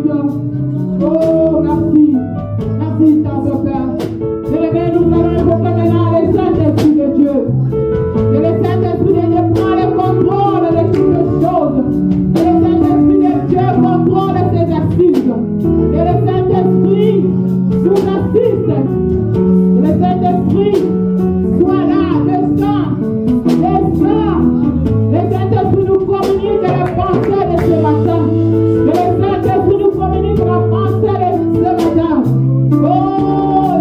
Alléluia. Oh, merci. Merci, Tante Père. Bien-aimés, nous allons évoquer maintenant le Saint-Esprit de Dieu. Que le Saint-Esprit de Dieu prend le contrôle de toutes les choses. Que le Saint-Esprit de Dieu contrôle ses assises. Que le Saint-Esprit nous assiste. Que le Saint-Esprit soit là, descend. Le Saint-Esprit nous communique les pensées de ce matin. Que le Saint-Esprit nous communique la pensée de ce matin. Oh,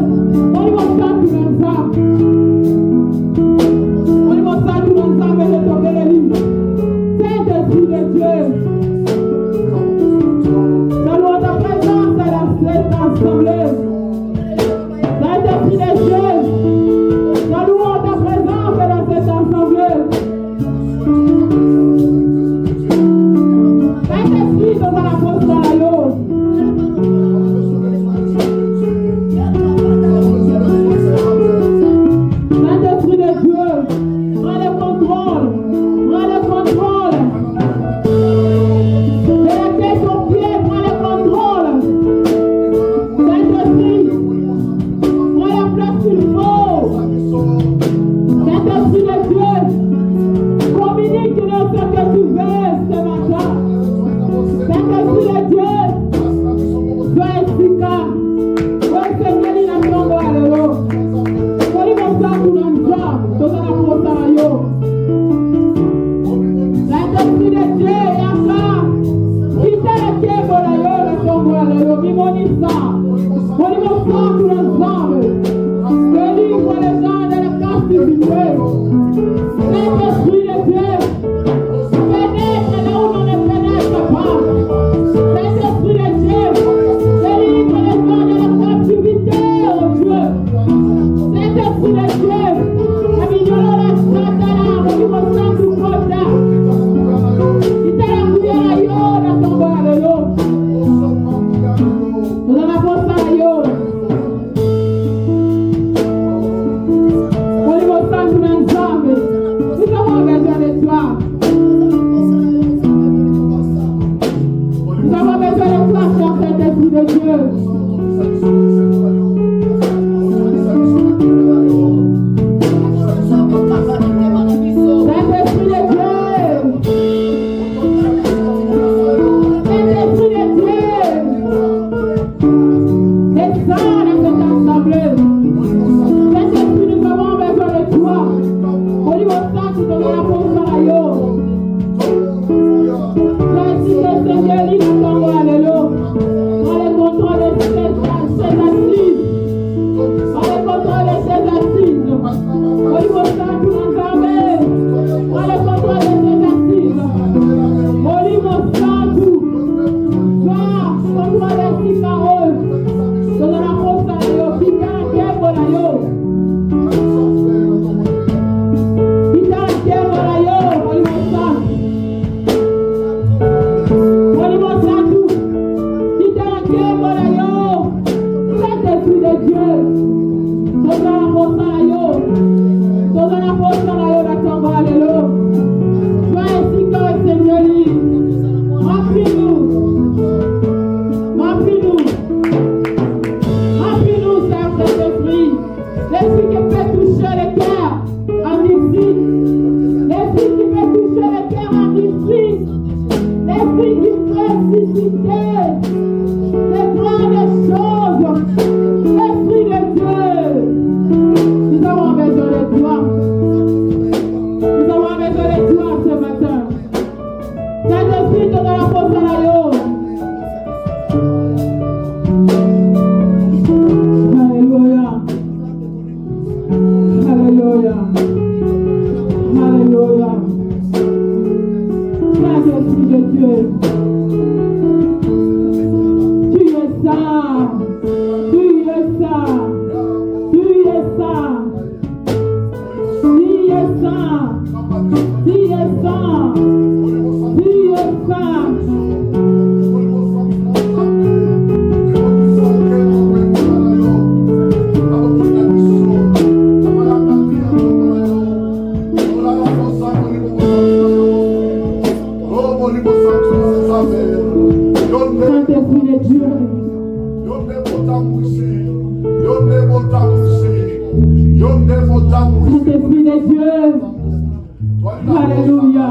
on y va ça tout ensemble. On y va ça tout ensemble et de tomber les livres. Saint-Esprit de Dieu. Salut ta présence dans cette assemblée. Saint-Esprit de Dieu. Salut ta présence dans cette assemblée. Saint-Esprit dans la poste à la l'eau. Saint-Esprit de Dieu, prends le contrôle, prends le contrôle. De la tête aux pieds, prends le contrôle. Saint-Esprit, prends la place qu'il faut. Saint-Esprit de Dieu, communique-nous ce que tu veux ce matin. Saint-Esprit de Dieu, sois efficace. Sois Seigneur, il a tombé à l'eau. Saint-Esprit de Dieu, yaka, quitte le pied pour la gueule de ton bois, le bimonissa, pour les montants tous ensemble, délivre les gens de la captivité. Saint-Esprit de Dieu, pénètre là où on ne pénètre pas. Saint-Esprit de Dieu, délivre les gens de la captivité, oh Dieu. Saint-Esprit de Dieu, Saint-Esprit de Dieu. Alléluia.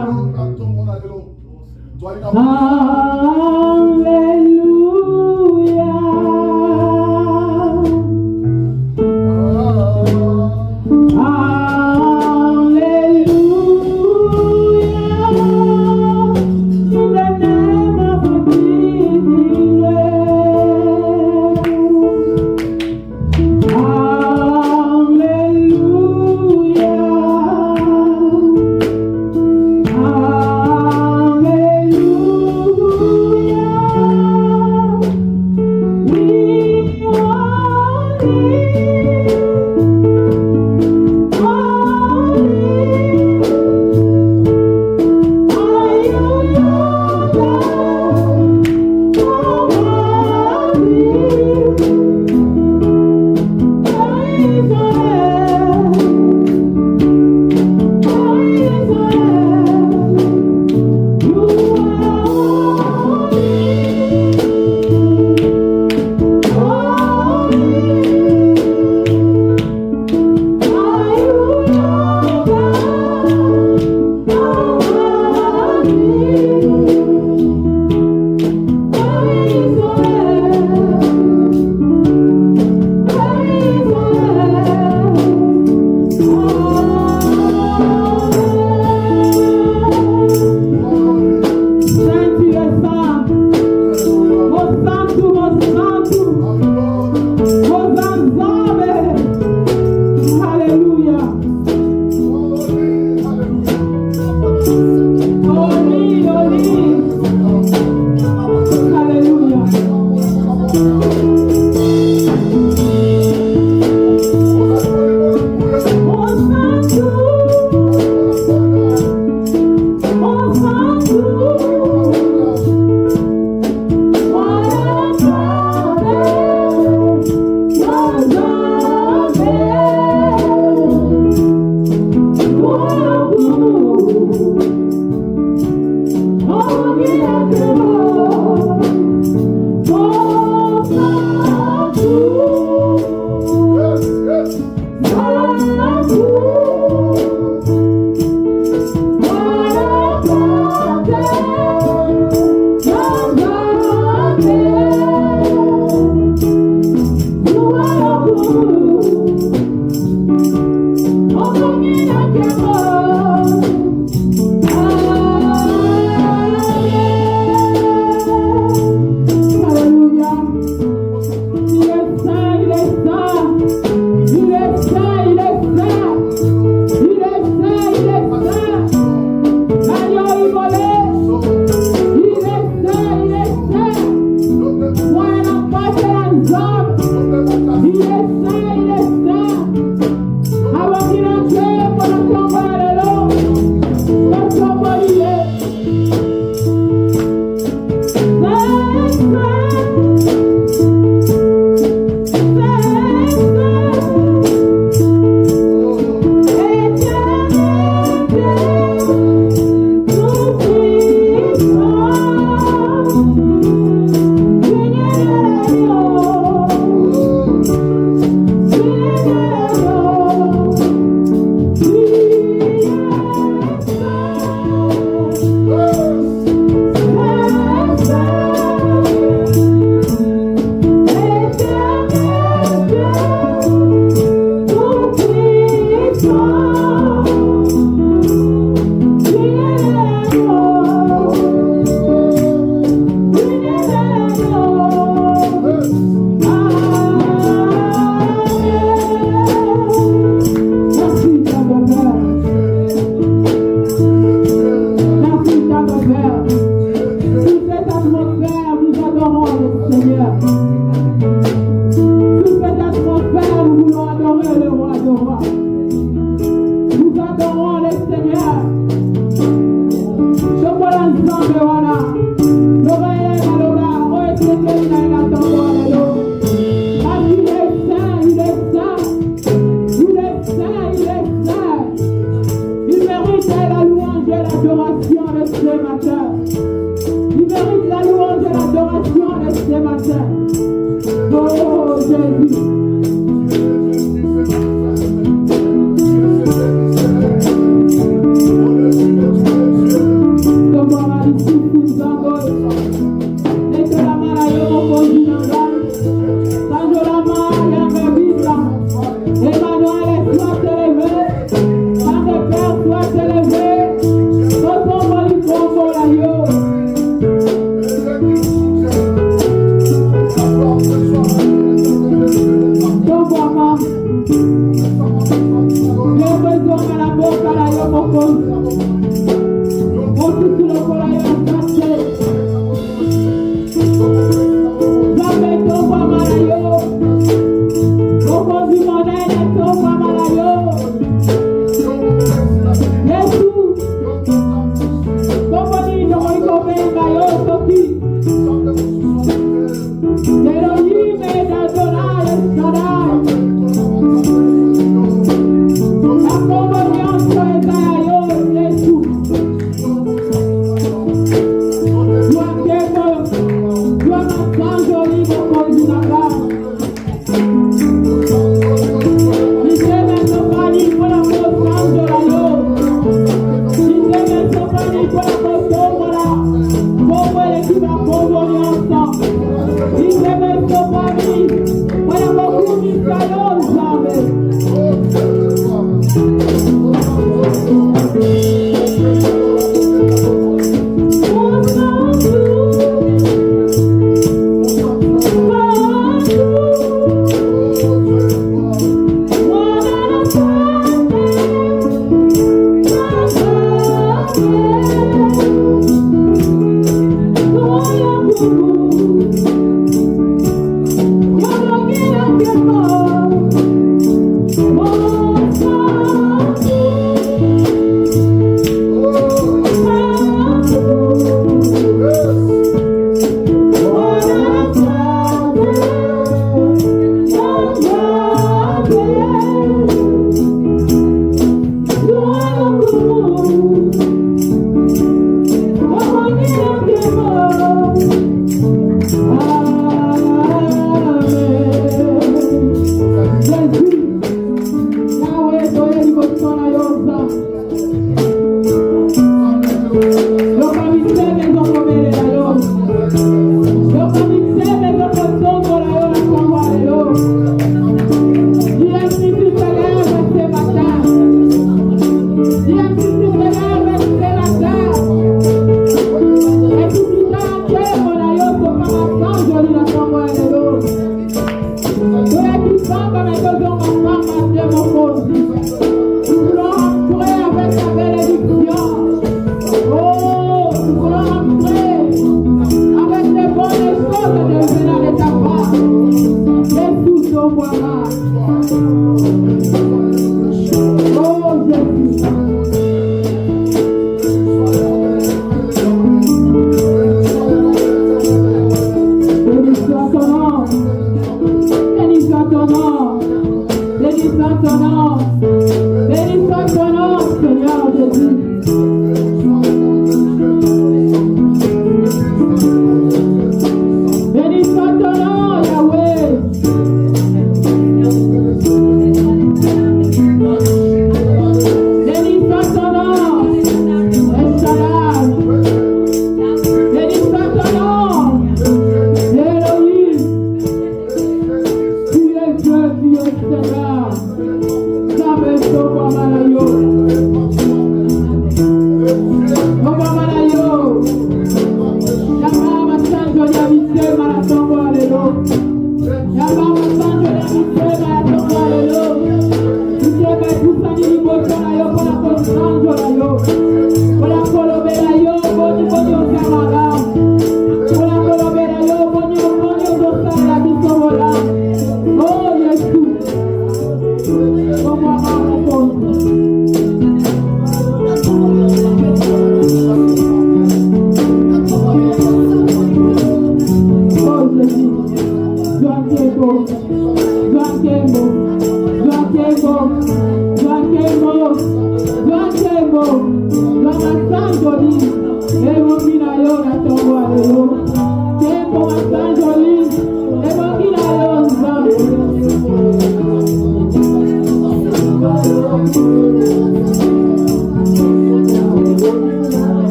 Mama na yo.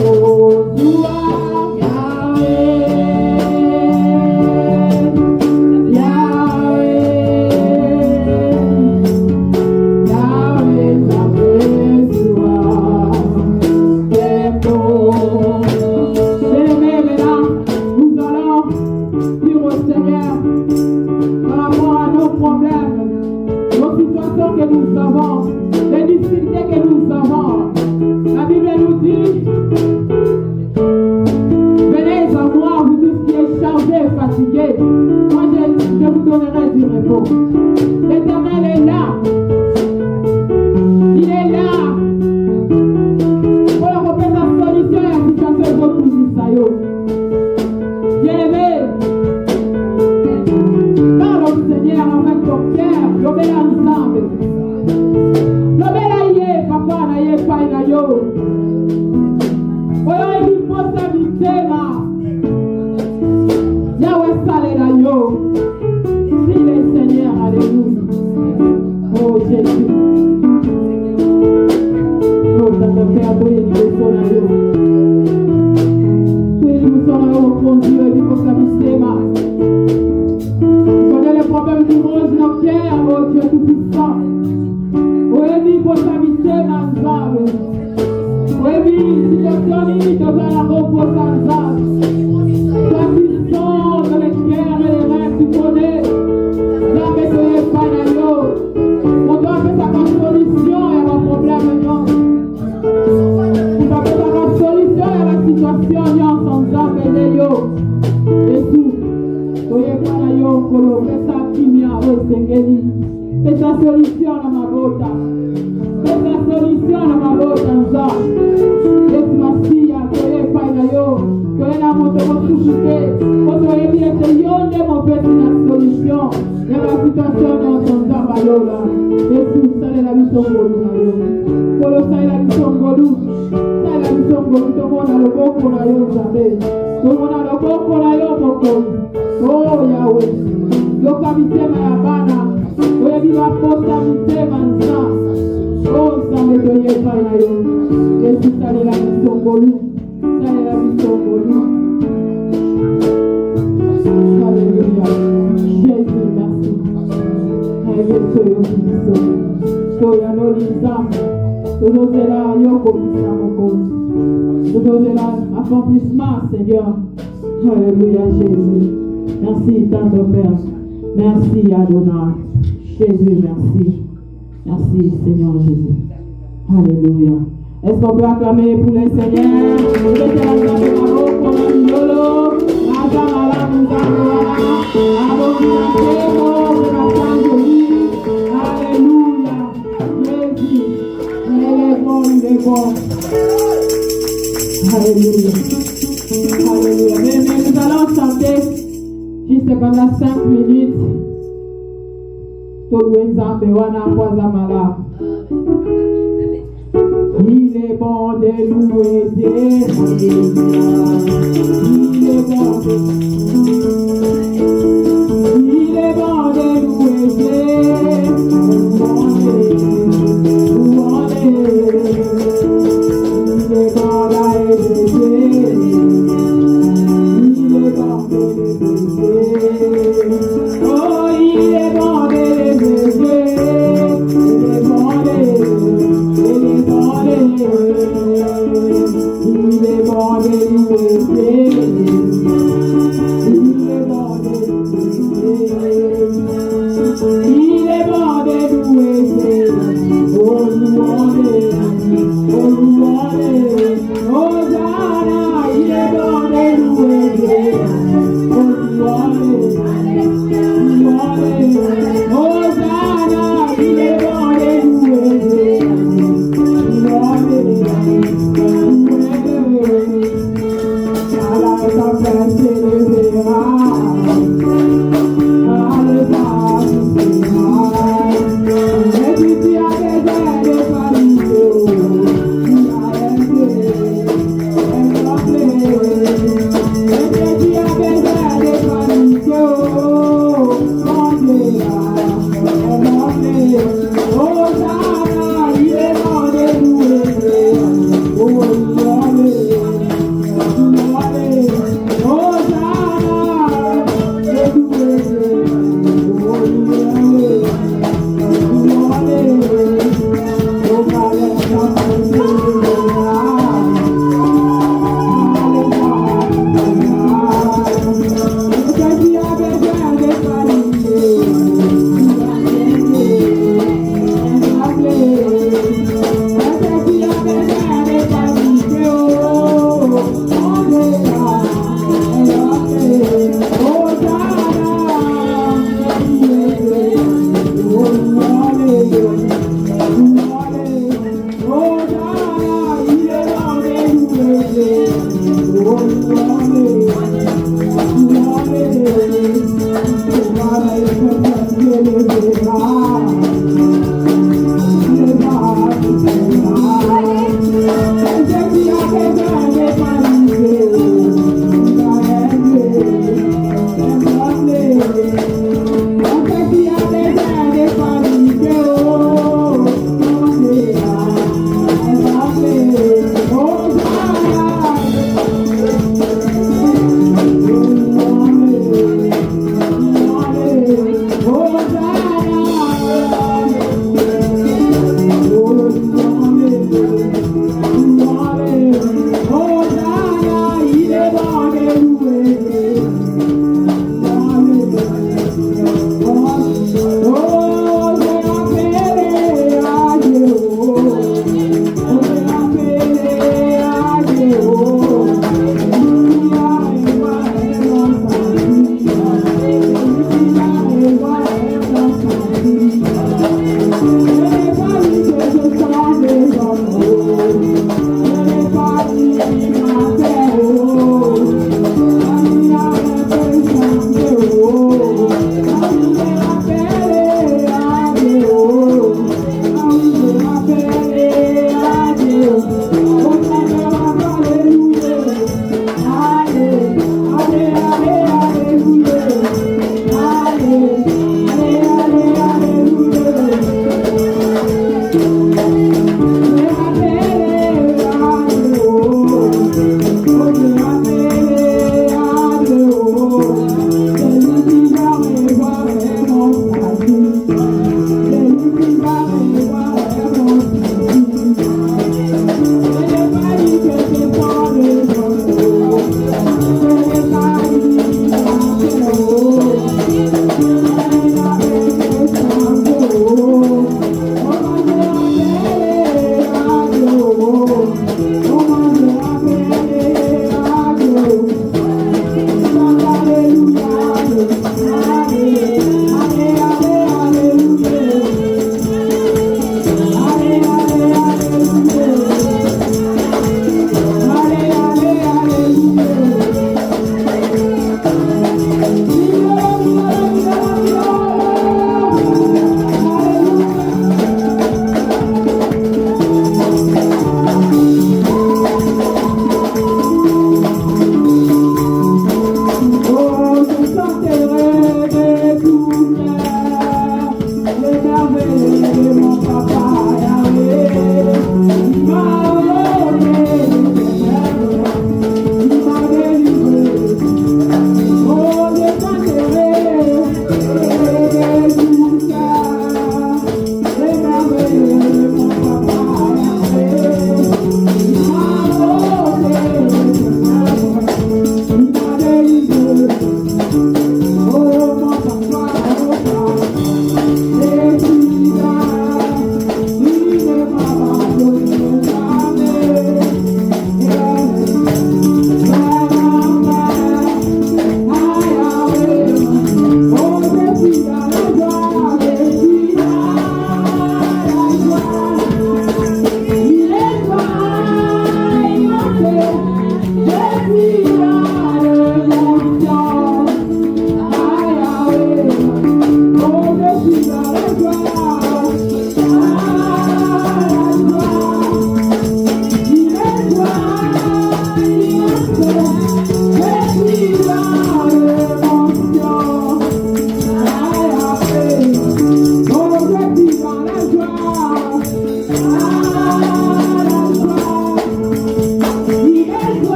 Oh bon. L'Éternel est là. Il est là. Pour la solution à la situation de votre vie. Bien-aimé, parle au Seigneur avec ton cœur. L'obéis ensemble. L'obéis, papa, n'ayez pas une aïe. Oyo responsabilité ma. Yahweh salé l'aïe. Si le Seigneur, alléluia. Oh Jésus. Oh, ça te fait adorer le soleil. Nous sommes au conduit et responsabilité ma. Connais les problèmes du monde dans le cœur, oh Dieu tout-puissant. Oh, responsabilité ma zave. Oh, situation limite dans la repose en zave. Toi qui sens dans les cœurs et les rêves, tu connais. Jamais tu n'es pas d'ailleurs. On doit faire ta solution à nos problèmes, non. Tu dois faire ta solution à la situation, non, sans zave et d'ailleurs. Jésus, tu n'es pas d'ailleurs, Kolo. Fais ta kimia, oh, Sengeli. Fais ta solution à ma bota. Fais ta solution à ma bota, zave. Yesu Masia, tu n'es pas d'ailleurs. Tu es là, mon Dieu, tout chuté. Quand tu es bien, tu es yonde, mon Père, la solution. Il y a la situation dans ton tabayola. Jésus, ça est la mission Golou. Kolo, ça est la mission Golou. Ça est la mission Golou. Tout le monde a le bon pour la yon, jamais. Tout le monde a le bon pour la yon, mon Golou. Oh, Yahweh. Localité, ma yabana. Oh, viva postabilité, manza. Oh, ça me donne pas la yon. Jésus, ça est la mission Golou. Ça est la mission Golou. Alléluia. Jésus, merci. Alléluia. Soya no lizama. Nous sommes là, nous sommes là, accomplissement, Seigneur. Alléluia, Jésus. Merci, tendre Père. Merci, Adonai. Jésus, merci. Merci, Seigneur Jésus. Alléluia. Est-ce qu'on peut acclamer pour le Seigneur? Vous êtes là, vous avez la robe pour la miolo. Alléluia. Jésus. Il est bon, il est bon. Alléluia. Alléluia. Mais nous allons chanter juste pendant 5 minutes. Tout le monde il est bon de louer Dieu. Il est bon de louer Dieu.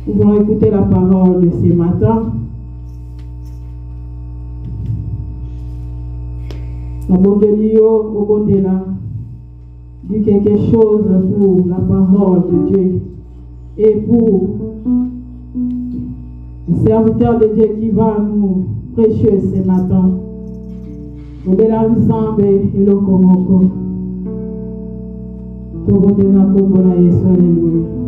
Nous allons écouter la parole de ce matin. Au bon de Dieu, au bon de là, dit quelque chose pour la parole de Dieu et pour le serviteur de Dieu qui va nous prêcher ce matin. Nous allons ensemble et le comoko. Tout le monde est là pour nous, alléluia.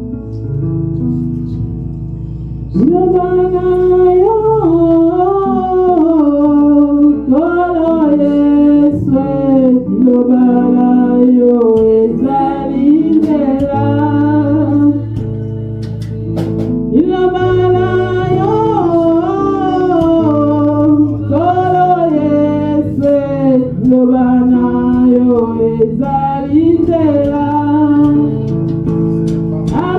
Ah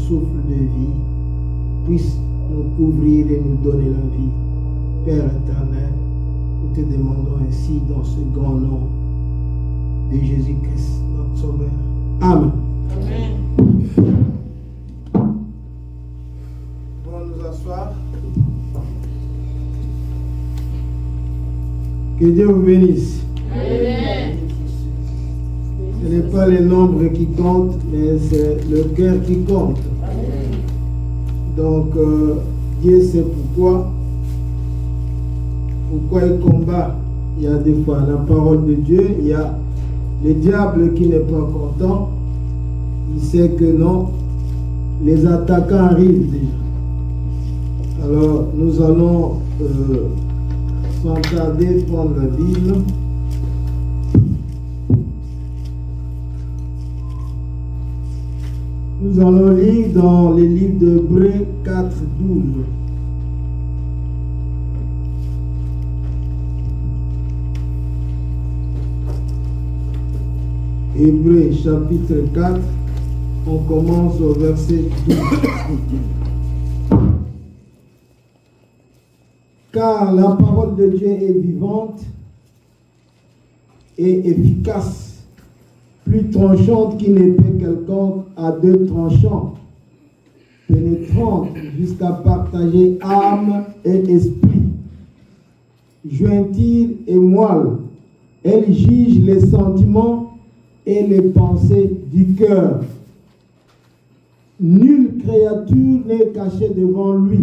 Souffle de vie puisse nous couvrir et nous donner la vie. Père éternel, nous te demandons ainsi dans ce grand nom de Jésus-Christ, notre Sauveur. Amen. Amen. Bon, nous asseoir. Que Dieu vous bénisse. Amen. Ce n'est pas les nombres qui comptent, mais c'est le cœur qui compte. Donc, Dieu sait pourquoi il combat. Il y a des fois la parole de Dieu, il y a le diable qui n'est pas content. Il sait que non, les attaquants arrivent déjà. Alors, nous allons sans tarder prendre la Bible. Nous allons lire dans les livres d'Hébreux 4, 12. Hébreux chapitre 4, on commence au verset 12. Car la parole de Dieu est vivante et efficace, plus tranchante qu'une épée quelconque à deux tranchants, pénétrante jusqu'à partager âme et esprit, jointure et moelle. Elle juge les sentiments et les pensées du cœur. Nulle créature n'est cachée devant lui,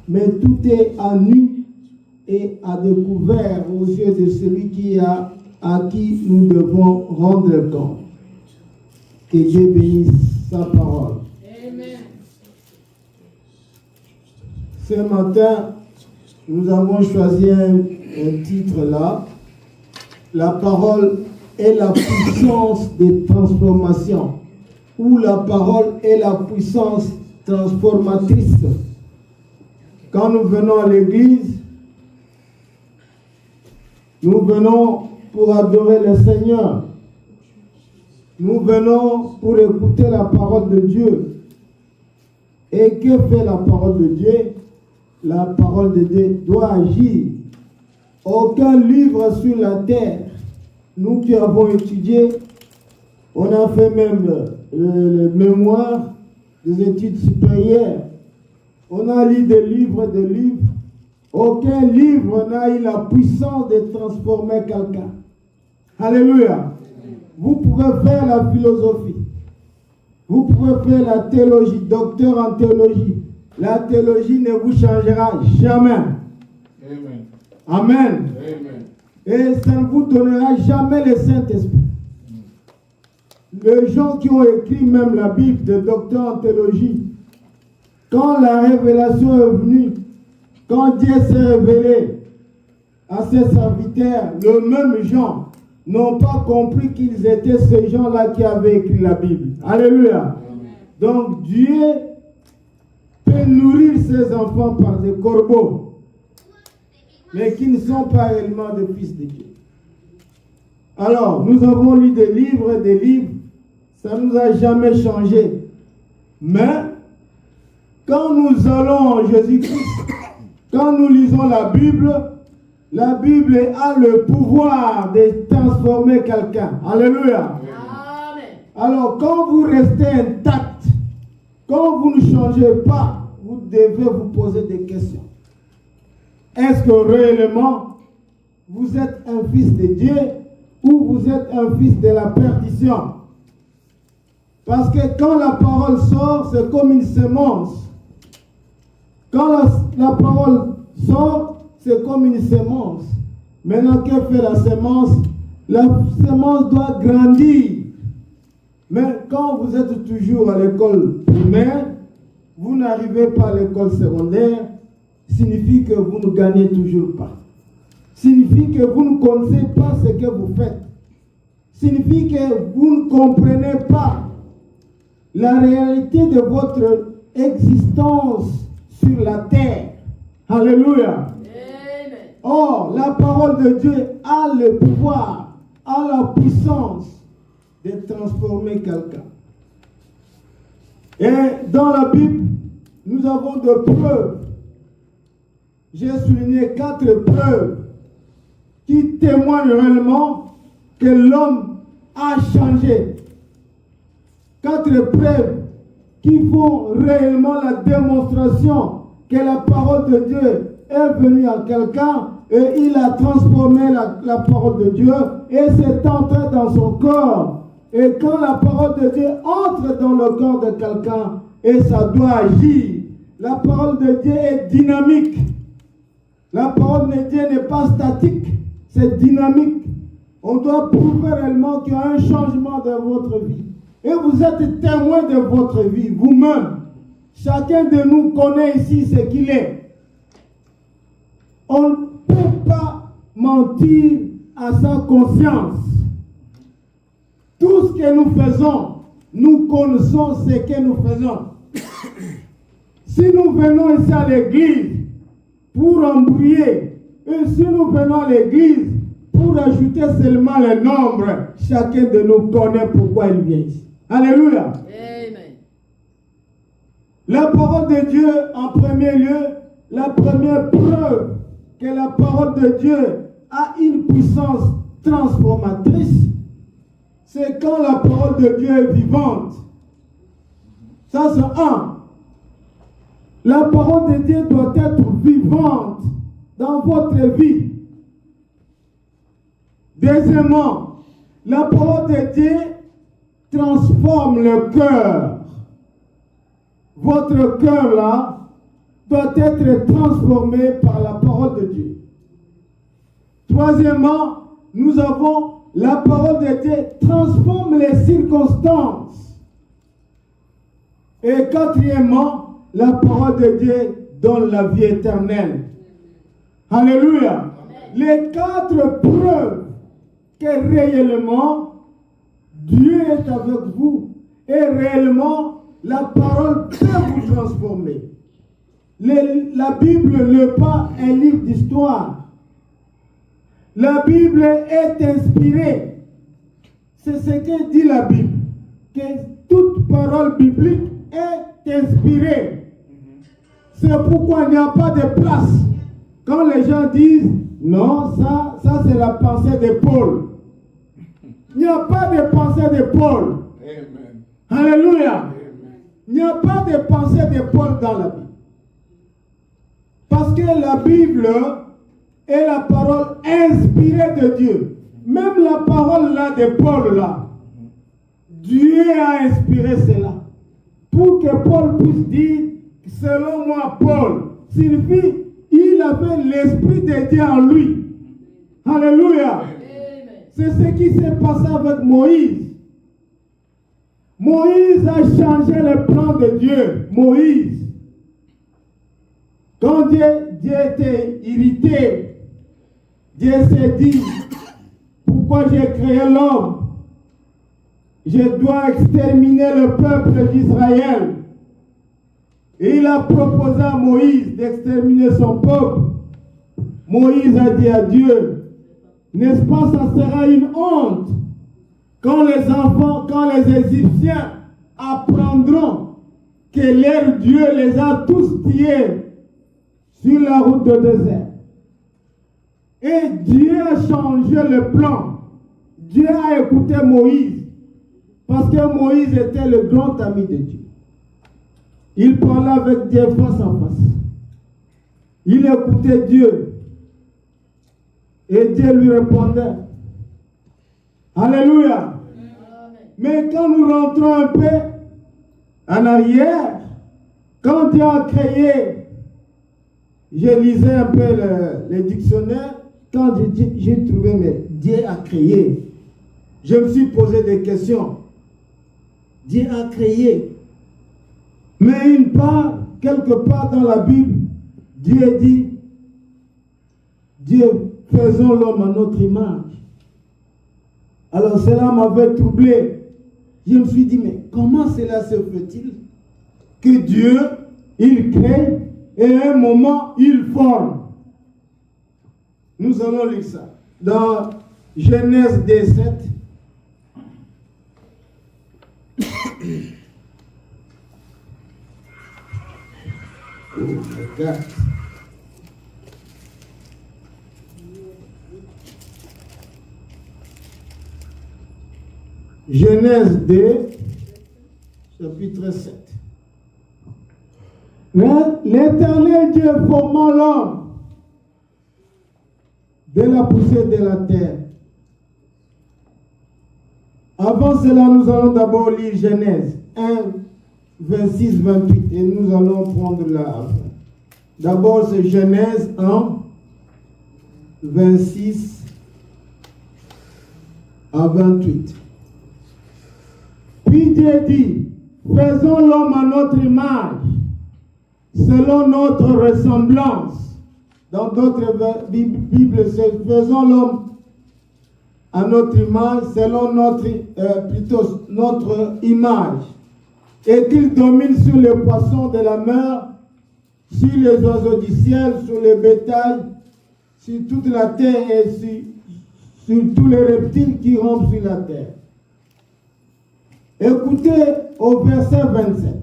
mais tout est à nu et à découvert aux yeux de celui à qui nous devons rendre compte. Que Dieu bénisse sa parole. Amen. Ce matin, nous avons choisi un titre là. La parole est la puissance de transformation, ou la parole est la puissance transformatrice. Quand nous venons à l'église, nous venons pour adorer le Seigneur. Nous venons pour écouter la parole de Dieu. Et que fait la parole de Dieu? La parole de Dieu doit agir. Aucun livre sur la terre, nous qui avons étudié, on a fait même le mémoire des études supérieures. On a lu des livres. Aucun livre n'a eu la puissance de transformer quelqu'un. Alléluia. Vous pouvez faire la philosophie. Vous pouvez faire la théologie, docteur en théologie. La théologie ne vous changera jamais. Amen. Amen. Amen. Et ça ne vous donnera jamais le Saint-Esprit. Les gens qui ont écrit même la Bible, des docteurs en théologie, quand la révélation est venue, quand Dieu s'est révélé à ses serviteurs, le même gens n'ont pas compris qu'ils étaient ces gens-là qui avaient écrit la Bible. Alléluia. Amen. Donc Dieu peut nourrir ses enfants par des corbeaux, mais qui ne sont pas réellement des fils de Dieu. Alors, nous avons lu des livres, ça ne nous a jamais changé. Mais, quand nous allons en Jésus-Christ, quand nous lisons la Bible a le pouvoir de transformer quelqu'un. Alléluia. Amen. Alors, quand vous restez intact, quand vous ne changez pas, vous devez vous poser des questions. Est-ce que réellement, vous êtes un fils de Dieu ou vous êtes un fils de la perdition? Parce que quand la parole sort, c'est comme une semence. Quand la parole sort, c'est comme une semence. Maintenant, que fait la semence? La semence doit grandir. Mais quand vous êtes toujours à l'école primaire, vous n'arrivez pas à l'école secondaire, signifie que vous ne gagnez toujours pas. Signifie que vous ne connaissez pas ce que vous faites. Signifie que vous ne comprenez pas la réalité de votre existence sur la terre. Alléluia. Or, la parole de Dieu a le pouvoir, a la puissance de transformer quelqu'un. Et dans la Bible, nous avons des preuves. J'ai souligné 4 preuves qui témoignent réellement que l'homme a changé. 4 preuves qui font réellement la démonstration que la parole de Dieu est venue à quelqu'un et il a transformé la parole de Dieu et c'est entré dans son corps. Et quand la parole de Dieu entre dans le corps de quelqu'un et ça doit agir, la parole de Dieu est dynamique. La parole de Dieu n'est pas statique, c'est dynamique. On doit prouver réellement qu'il y a un changement dans votre vie. Et vous êtes témoin de votre vie, vous-même. Chacun de nous connaît ici ce qu'il est. On ne peut pas mentir à sa conscience. Tout ce que nous faisons, nous connaissons ce que nous faisons. Si nous venons ici à l'église pour embrouiller, et si nous venons à l'église pour ajouter seulement le nombre, chacun de nous connaît pourquoi il vient ici. Alléluia. Amen. La parole de Dieu, en premier lieu, la première preuve que la parole de Dieu a une puissance transformatrice, c'est quand la parole de Dieu est vivante. Ça, c'est un. La parole de Dieu doit être vivante dans votre vie. Deuxièmement, la parole de Dieu transforme le cœur. Votre cœur là doit être transformé par la parole de Dieu. Troisièmement, nous avons la parole de Dieu transforme les circonstances. Et quatrièmement, la parole de Dieu donne la vie éternelle. Alléluia. Amen. Les 4 preuves que réellement Dieu est avec vous et réellement la parole peut vous transformer. La Bible n'est pas un livre d'histoire. La Bible est inspirée. C'est ce que dit la Bible. Que toute parole biblique est inspirée. C'est pourquoi il n'y a pas de place. Quand les gens disent, non, ça c'est la pensée de Paul. Il n'y a pas de pensée de Paul. Amen. Alléluia. Amen. Il n'y a pas de pensée de Paul dans la Bible. Parce que la Bible est la parole inspirée de Dieu. Même la parole là de Paul là, Dieu a inspiré cela. Pour que Paul puisse dire, selon moi Paul, signifie, il avait l'esprit de Dieu en lui. Alléluia. Amen. C'est ce qui s'est passé avec Moïse. Moïse a changé le plan de Dieu. Moïse. Quand Dieu était irrité, Dieu s'est dit, pourquoi j'ai créé l'homme? Je dois exterminer le peuple d'Israël. Et il a proposé à Moïse d'exterminer son peuple. Moïse a dit à Dieu, n'est-ce pas, ça sera une honte quand les enfants, quand les Égyptiens apprendront que leur Dieu les a tous tués sur la route de désert. Et Dieu a changé le plan. Dieu a écouté Moïse. Parce que Moïse était le grand ami de Dieu. Il parlait avec Dieu face à face. Il écoutait Dieu. Et Dieu lui répondait. Alléluia. Mais quand nous rentrons un peu en arrière, quand Dieu a créé, je lisais un peu le dictionnaire, quand j'ai trouvé, mais Dieu a créé, je me suis posé des questions. Dieu a créé. Mais une part, quelque part dans la Bible, Dieu dit, Dieu, faisons l'homme à notre image. Alors cela m'avait troublé. Je me suis dit, mais comment cela se fait-il que Dieu, il crée et à un moment, il forme. Nous allons lire ça. Dans Genèse 17. Oh my God. Genèse 2, chapitre 7. L'Éternel Dieu forma l'homme de la poussière de la terre. Avant cela, nous allons d'abord lire Genèse 1, 26, 28 et nous allons prendre la. D'abord, c'est Genèse 1, 26 à 28. Puis Dieu dit, faisons l'homme à notre image, selon notre ressemblance. Dans d'autres Bibles, c'est faisons l'homme à notre image, selon notre image, et qu'il domine sur les poissons de la mer, sur les oiseaux du ciel, sur le bétail, sur toute la terre et sur tous les reptiles qui rampent sur la terre. Écoutez au verset 27.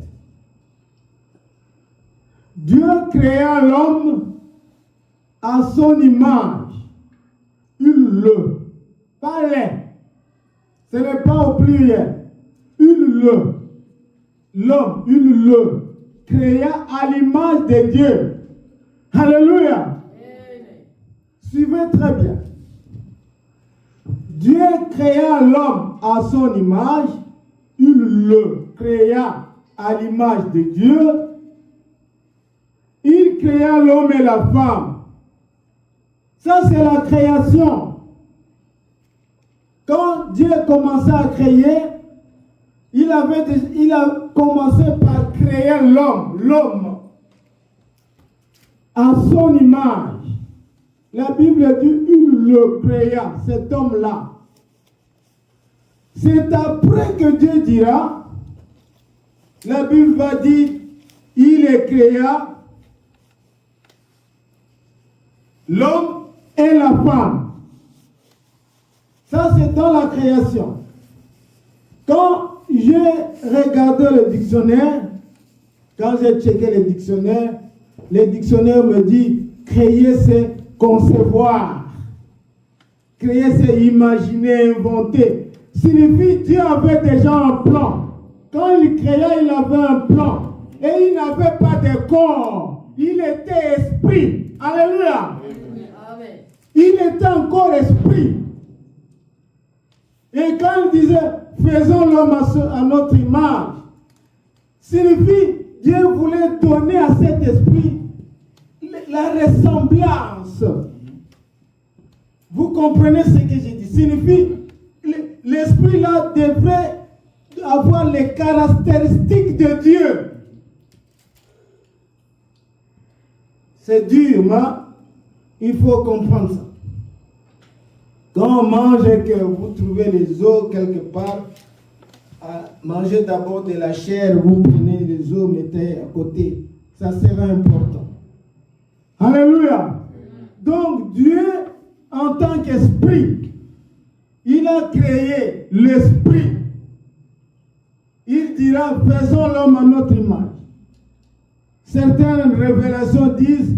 Dieu créa l'homme à son image. Il le. Pas les. Ce n'est pas au pluriel. Il le. L'homme, il le créa à l'image de Dieu. Alléluia. Amen. Suivez très bien. Dieu créa l'homme à son image. Il le créa à l'image de Dieu. Il créa l'homme et la femme. Ça, c'est la création. Quand Dieu commençait à créer, il a commencé par créer l'homme à son image. La Bible dit, il le créa, cet homme-là. C'est après que Dieu dira, la Bible va dire, il est créa l'homme et la femme. Ça, c'est dans la création. Quand j'ai regardé le dictionnaire, quand j'ai checké le dictionnaire me dit, créer, c'est concevoir. Créer, c'est imaginer, inventer. Signifie Dieu avait déjà un plan. Quand il créait, il avait un plan. Et il n'avait pas de corps. Il était esprit. Alléluia. Amen. Il était encore esprit. Et quand il disait, faisons l'homme à notre image, signifie Dieu voulait donner à cet esprit la ressemblance. Vous comprenez ce que j'ai dit? Signifie l'esprit là devrait avoir les caractéristiques de Dieu. C'est dur, mais il faut comprendre ça. Quand on mange et que vous trouvez les os quelque part, mangez d'abord de la chair, vous prenez les os, mettez à côté. Ça sera important. Alléluia. Donc Dieu, en tant qu'esprit, il a créé l'esprit. Il dira, faisons l'homme à notre image. Certaines révélations disent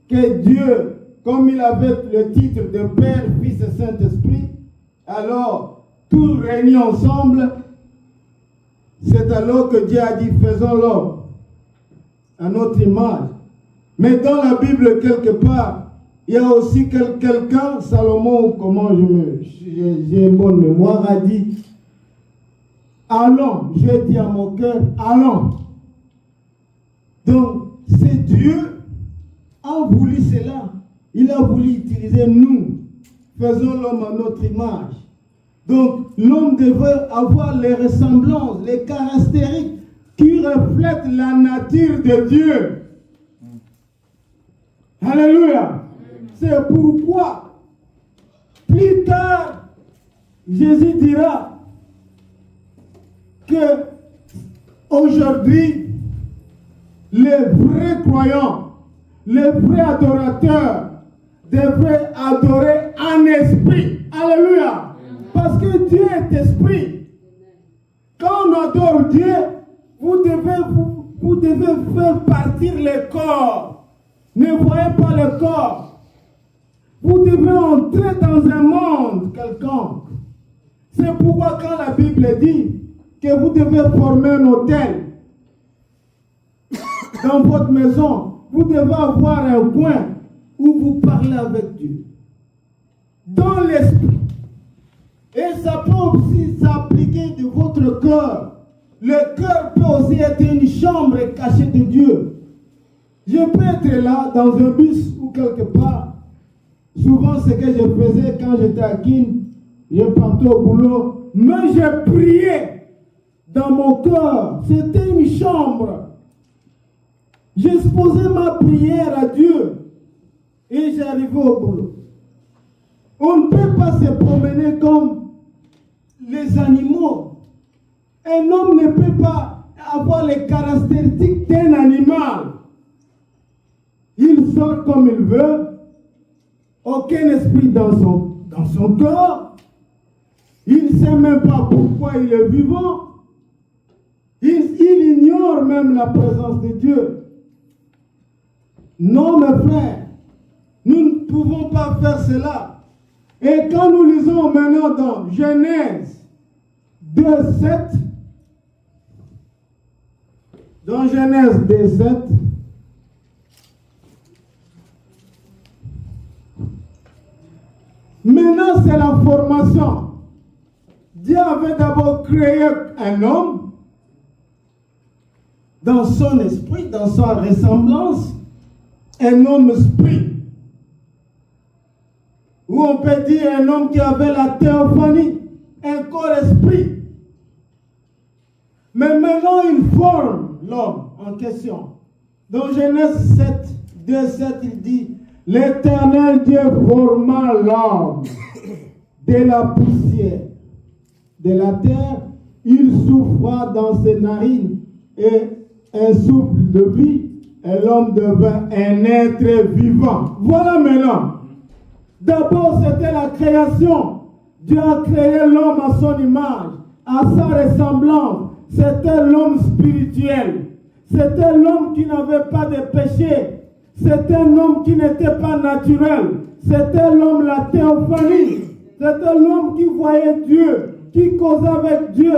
que Dieu, comme il avait le titre de Père, Fils et Saint-Esprit, alors tout réunit ensemble, c'est alors que Dieu a dit, faisons l'homme à notre image. Mais dans la Bible, quelque part, il y a aussi quelqu'un, Salomon, comment j'ai une bonne mémoire, a dit, allons, j'ai dit à mon cœur, allons. Donc, c'est Dieu a voulu cela. Il a voulu utiliser nous. Faisons l'homme à notre image. Donc, l'homme devait avoir les ressemblances, les caractéristiques qui reflètent la nature de Dieu. Alléluia. C'est pourquoi, plus tard, Jésus dira que aujourd'hui, les vrais croyants, les vrais adorateurs devraient adorer en esprit. Alléluia. Parce que Dieu est esprit. Quand on adore Dieu, vous devez faire partir le corps. Ne voyez pas le corps. Vous devez entrer dans un monde quelconque. C'est pourquoi quand la Bible dit que vous devez former un hôtel dans votre maison, vous devez avoir un coin où vous parlez avec Dieu. Dans l'esprit. Et ça peut aussi s'appliquer de votre cœur. Le cœur peut aussi être une chambre cachée de Dieu. Je peux être là, dans un bus ou quelque part. Souvent, ce que je faisais quand j'étais à Kin, je partais au boulot, mais je priais dans mon cœur. C'était une chambre. J'exposais ma prière à Dieu et j'arrivais au boulot. On ne peut pas se promener comme les animaux. Un homme ne peut pas avoir les caractéristiques d'un animal. Il sort comme il veut, aucun esprit dans son corps. Il ne sait même pas pourquoi il est vivant. Il ignore même la présence de Dieu. Non, mes frères, nous ne pouvons pas faire cela. Et quand nous lisons maintenant dans Genèse 2:7, dans Genèse 2:7, maintenant c'est la formation. Dieu avait d'abord créé un homme dans son esprit, dans sa ressemblance, un homme esprit. Ou on peut dire un homme qui avait la théophanie, un corps esprit. Mais maintenant il forme l'homme en question. Dans Genèse 2:7, il dit, l'Éternel Dieu forma l'homme de la poussière de la terre, il souffla dans ses narines et un souffle de vie, et l'homme devint un être vivant. Voilà maintenant. D'abord, c'était la création. Dieu a créé l'homme à son image, à sa ressemblance. C'était l'homme spirituel. C'était l'homme qui n'avait pas de péché. C'était un homme qui n'était pas naturel. C'était l'homme, la théophanie. C'était l'homme qui voyait Dieu, qui causait avec Dieu.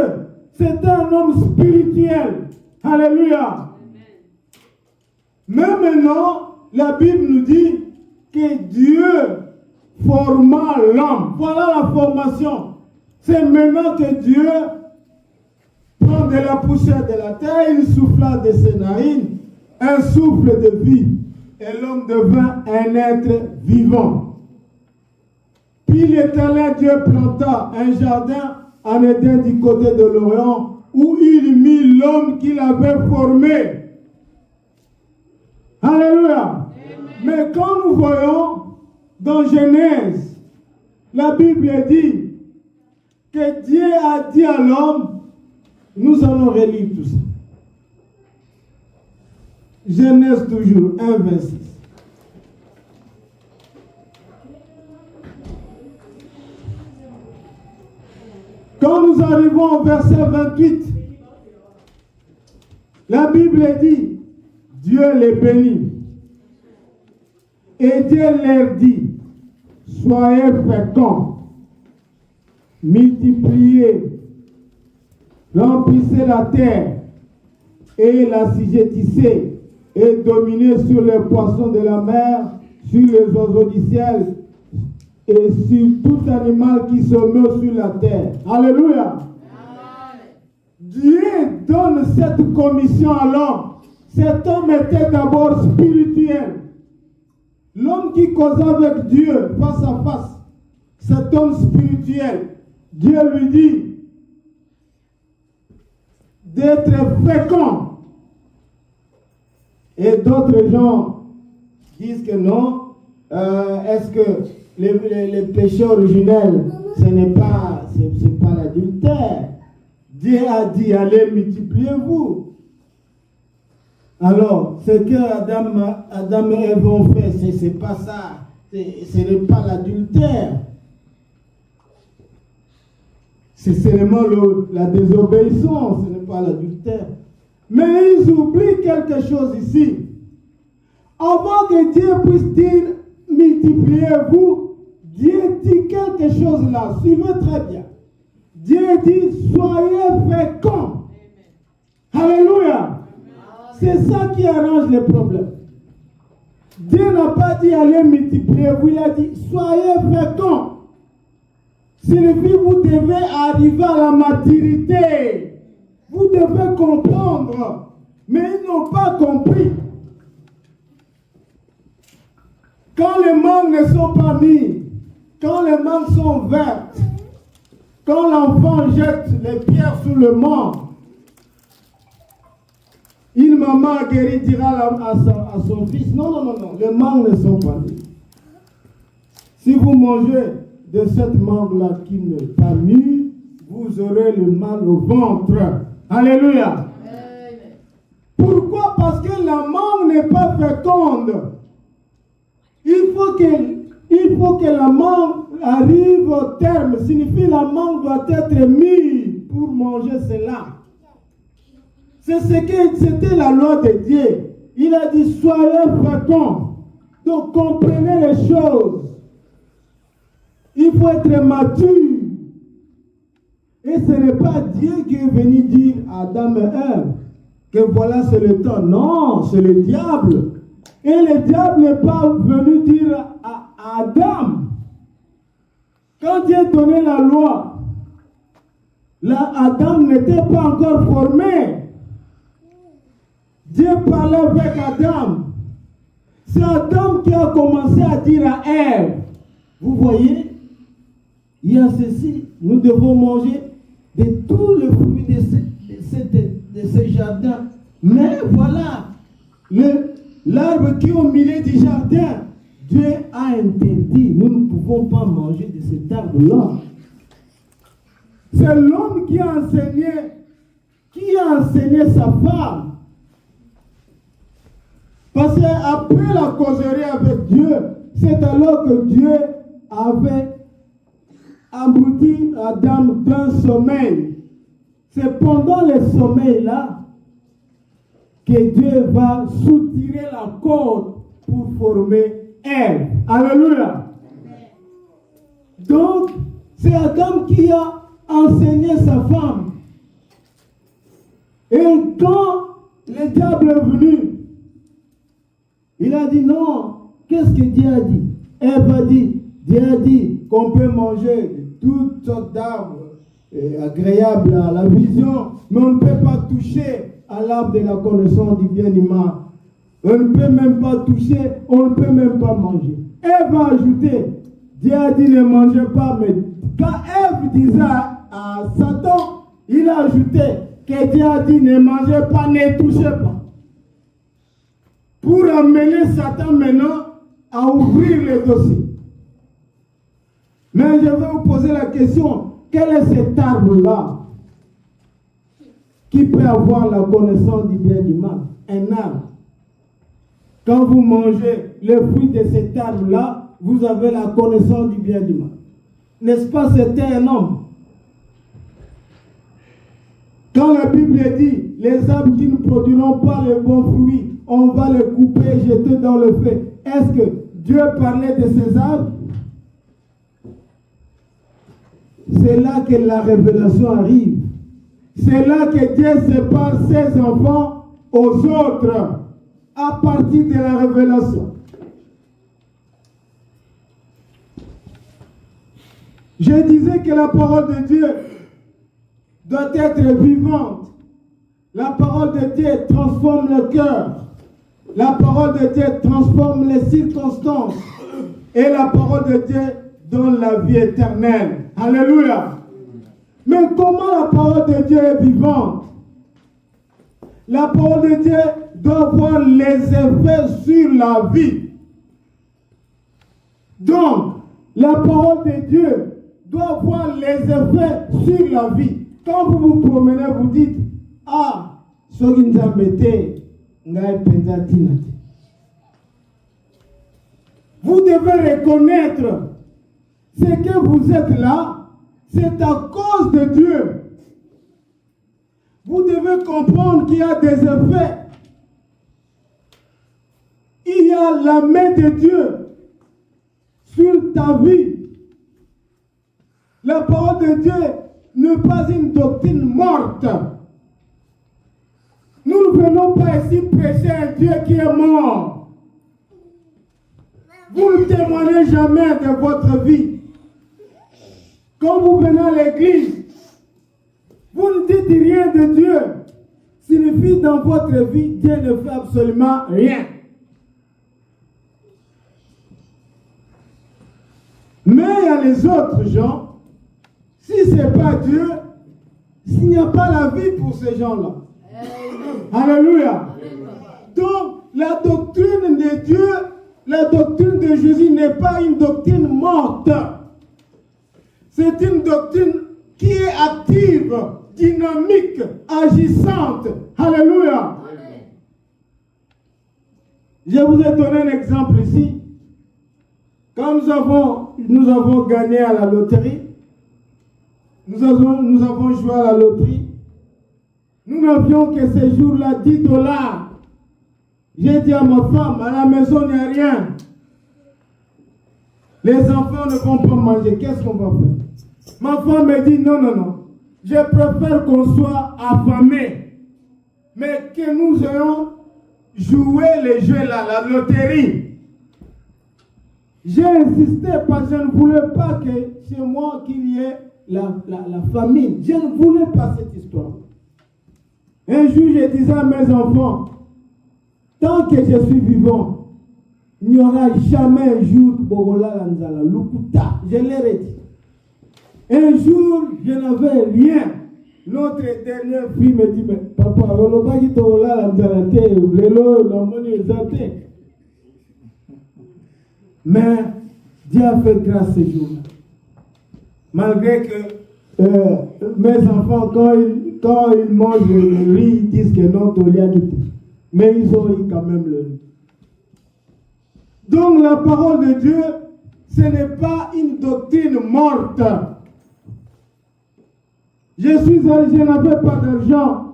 C'était un homme spirituel. Alléluia. Mais maintenant, la Bible nous dit que Dieu forma l'homme. Voilà la formation. C'est maintenant que Dieu prend de la poussière de la terre, il souffla de ses narines un souffle de vie. Et l'homme devint un être vivant. Puis l'Éternel Dieu planta un jardin en Éden du côté de l'Orient, où il mit l'homme qu'il avait formé. Alléluia. Amen. Mais quand nous voyons dans Genèse, la Bible dit que Dieu a dit à l'homme, nous allons relire tout ça. Genèse toujours, 1:26. Quand nous arrivons au verset 28, la Bible dit, Dieu les bénit. Et Dieu leur dit, soyez féconds, multipliez, remplissez la terre et l'assujettissez et dominez sur les poissons de la mer, sur les oiseaux du ciel et sur tout animal qui se meut sur la terre. Alléluia. Dieu donne cette commission à l'homme. Cet homme était d'abord spirituel. L'homme qui causait avec Dieu face à face, cet homme spirituel, Dieu lui dit d'être fécond. Et d'autres gens disent que non. Est-ce que les péchés originels, ce n'est pas l'adultère? Dieu a dit, allez, multipliez-vous. Alors, ce que Adam et Ève ont fait, c'est pas ça. Ce n'est pas l'adultère. C'est seulement la désobéissance, ce n'est pas l'adultère. Mais ils oublient quelque chose ici. Avant que Dieu puisse dire, multipliez-vous, Dieu dit quelque chose là. Suivez très bien. Dieu dit, soyez féconds. Alléluia. C'est ça qui arrange les problèmes. Dieu n'a pas dit, allez multipliez-vous. Il a dit, soyez féconds. Signifie, vous devez arriver à la maturité. Vous devez comprendre. Mais ils n'ont pas compris. Quand les mangues ne sont pas mises, quand les mangues sont vertes, quand l'enfant jette les pierres sur le mangue, une maman guérie dira à son fils, non, les mangues ne sont pas mises. Si vous mangez de cette mangue-là qui n'est pas mûre, vous aurez le mal au ventre. Alléluia. Pourquoi? Parce que la mangue n'est pas féconde. Il faut que la mangue arrive au terme. Signifie la mangue doit être mûre pour manger cela. C'était la loi de Dieu. Il a dit, soyez féconds. Donc comprenez les choses. Il faut être mature. Et ce n'est pas Dieu qui est venu dire à Adam et Ève que voilà c'est le temps. Non, c'est le diable. Et le diable n'est pas venu dire à Adam. Quand Dieu donnait la loi, Adam n'était pas encore formé. Dieu parlait avec Adam. C'est Adam qui a commencé à dire à Ève, vous voyez, il y a ceci, nous devons manger de tous les fruits de ce jardin. Mais voilà, l'arbre qui est au milieu du jardin, Dieu a interdit, nous ne pouvons pas manger de cet arbre-là. C'est l'homme qui a enseigné sa femme. Parce qu'après la causerie avec Dieu, c'est alors que Dieu avait abruti Adam d'un sommeil. C'est pendant le sommeil-là que Dieu va soutirer la corde pour former Ève. Alléluia. Donc, c'est Adam qui a enseigné sa femme. Et quand le diable est venu, il a dit non. Qu'est-ce que Dieu a dit? Ève a dit, Dieu a dit qu'on peut manger de toutes sortes d'arbres agréables à la vision, mais on ne peut pas toucher à l'arbre de la connaissance du bien et du mal. On ne peut même pas toucher, on ne peut même pas manger. Ève a ajouté, Dieu a dit ne mangez pas, mais quand Ève disait à Satan, il a ajouté que Dieu a dit ne mangez pas, ne touchez pas. Pour amener Satan maintenant à ouvrir le dossier. Mais je vais vous poser la question, quel est cet arbre-là qui peut avoir la connaissance du bien et du mal? Un arbre. Quand vous mangez le fruit de cet arbre-là, vous avez la connaissance du bien et du mal. N'est-ce pas, c'était un homme? Quand la Bible dit, les arbres qui ne produiront pas les bons fruits, on va les couper et jeter dans le feu. Est-ce que Dieu parlait de ces arbres? C'est là que la révélation arrive. C'est là que Dieu sépare ses enfants aux autres à partir de la révélation. Je disais que la parole de Dieu doit être vivante. La parole de Dieu transforme le cœur. La parole de Dieu transforme les circonstances. Et la parole de Dieu donne la vie éternelle. Alléluia. Mais comment la parole de Dieu est vivante? La parole de Dieu doit avoir les effets sur la vie. Donc, la parole de Dieu doit avoir les effets sur la vie. Quand vous vous promenez, vous dites, ah, ce qui nous a embêté, vous devez reconnaître ce que vous êtes là, c'est à cause de Dieu. Vous devez comprendre qu'il y a des effets. Il y a la main de Dieu sur ta vie. La parole de Dieu n'est pas une doctrine morte. Nous ne venons pas ici prêcher un Dieu qui est mort. Vous ne témoignez jamais de votre vie. Quand vous venez à l'église, vous ne dites rien de Dieu. Signifie dans votre vie, Dieu ne fait absolument rien. Mais il y a les autres gens. Si ce n'est pas Dieu, s'il n'y a pas la vie pour ces gens-là. Alléluia. Donc, la doctrine de Dieu, la doctrine de Jésus n'est pas une doctrine morte. C'est une doctrine qui est active, dynamique, agissante. Alléluia. Je vous ai donné un exemple ici. Quand nous avons gagné à la loterie, nous avons joué à la loterie. Nous n'avions que ce jour-là $10. J'ai dit à ma femme, à la maison, il n'y a rien. Les enfants ne vont pas manger. Qu'est-ce qu'on va faire? Ma femme me dit, non. Je préfère qu'on soit affamés. Mais que nous ayons joué les jeux là, la loterie. J'ai insisté parce que je ne voulais pas que chez moi qu'il y ait la famine. Je ne voulais pas cette histoire. Un jour, je disais à mes enfants, tant que je suis vivant, il n'y aura jamais un jour Bogola Lanzala, Lukuta. Je l'ai dit. Un jour, je n'avais rien. L'autre dernière fille me dit, mais papa, on va pas dire Bogola Lanzala, l'élo, la monnaie, zate. Mais Dieu a fait grâce ce jour-là. Malgré que mes enfants, quand ils mangent le riz, ils disent que non, Tolia quitté. Mais ils ont eu quand même le riz. Donc la parole de Dieu, ce n'est pas une doctrine morte. Je n'avais pas d'argent.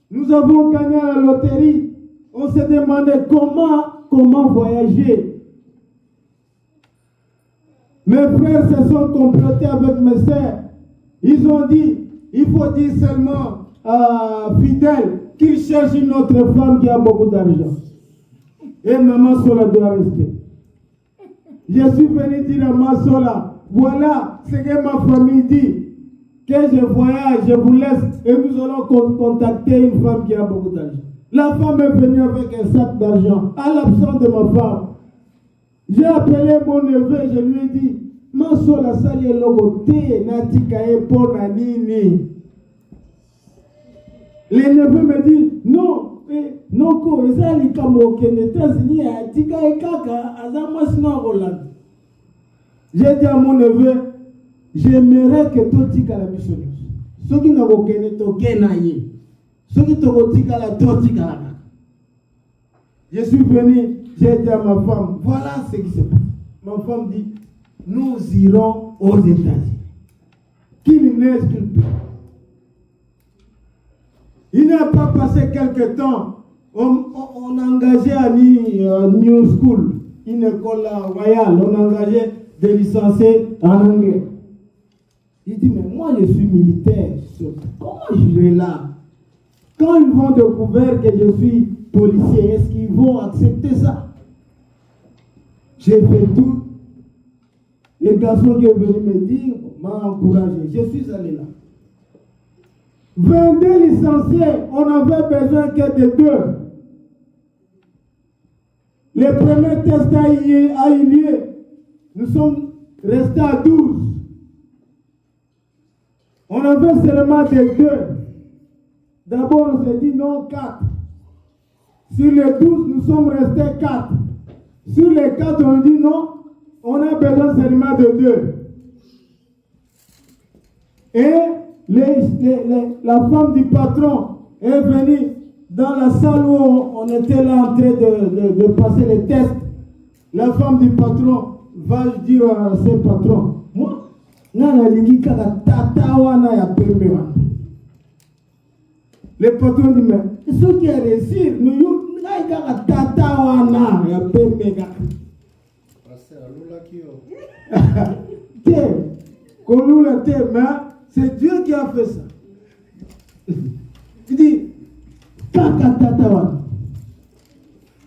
Nous avons gagné à la loterie. On s'est demandé comment voyager. Mes frères se sont complotés avec mes sœurs. Ils ont dit, il faut dire seulement à Fidèle qu'il cherche une autre femme qui a beaucoup d'argent. Et maman Sola doit rester. Je suis venu dire à ma Sola, voilà ce que ma famille dit. Que je voyage, je vous laisse et nous allons contacter une femme qui a beaucoup d'argent. La femme est venue avec un sac d'argent. À l'absence de ma femme, j'ai appelé mon neveu, je lui ai dit, ma sola sali logoté, natika e pona nini. Le neveu me dit, non, ko ezali kamo ke États-Unis atika e kaka azama sino Hollande. J'ai dit à mon neveu, j'aimerais que toi tika la missionnaire. Ce qui n'a aucun to kenaye. Ce qui te tika la tika la. Je suis venu, j'ai dit à ma femme, voilà ce qui se passe. Ma femme dit, nous irons aux États-Unis. Qu'il neige, qu'il pleut. Il n'a pas passé quelque temps. On a engagé à New School, une école royale. On a engagé des licenciés en anglais. Il dit, mais moi je suis militaire. Comment j'irai là? Quand ils vont découvrir que je suis policier, est-ce qu'ils vont accepter ça? J'ai fait tout. Le garçon qui est venu me dire m'a encouragé. Je suis allé là. 22 licenciés, on n'avait besoin que de 2. Le premier test a eu lieu. Nous sommes restés à 12. On avait seulement des 2. D'abord, on s'est dit non, 4. Sur les 12, nous sommes restés 4. Sur les 4, on dit non, on a besoin seulement de 2. Et la femme du patron est venue dans la salle où on était là en train de passer les tests. La femme du patron va dire à ses patrons, moi, le patron dit, mais ce qui est réussi, nous c'est Dieu qui a fait ça. Il dit,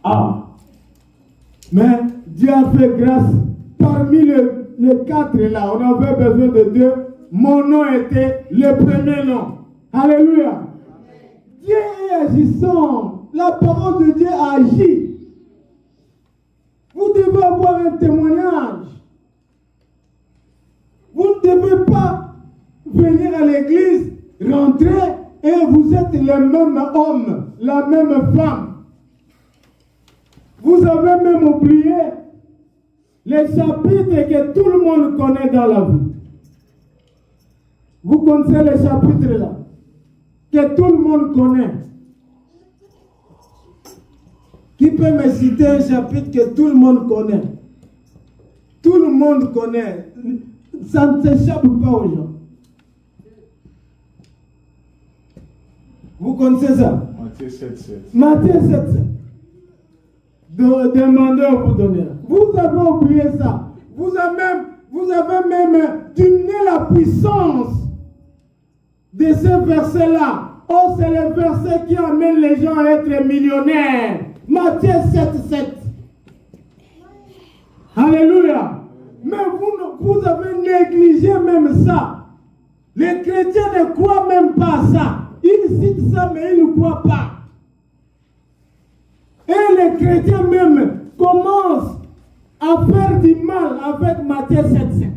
ah, mais Dieu a fait grâce. Parmi les 4 là, on avait besoin de 2. Mon nom était le premier nom. Alléluia. Dieu est agissant. La parole de Dieu agit. Vous devez avoir un témoignage. Vous ne devez pas venir à l'église, rentrer et vous êtes le même homme, la même femme. Vous avez même oublié les chapitres que tout le monde connaît dans la vie. Vous connaissez les chapitres là, que tout le monde connaît. Qui peut me citer un chapitre que tout le monde connaît? Tout le monde connaît. Ça ne s'échappe pas aux gens. Vous connaissez ça? Matthieu 7,7. Matthieu 7,7. Demandez, on vous donnera. Vous avez oublié ça. Vous avez même diminué la puissance de ce verset-là. Oh, c'est le verset qui amène les gens à être millionnaires. Matthieu 7,7. Alléluia. Mais vous avez négligé même ça. Les chrétiens ne croient même pas à ça. Ils citent ça, mais ils ne croient pas. Et les chrétiens même commencent à faire du mal avec Matthieu 7,7.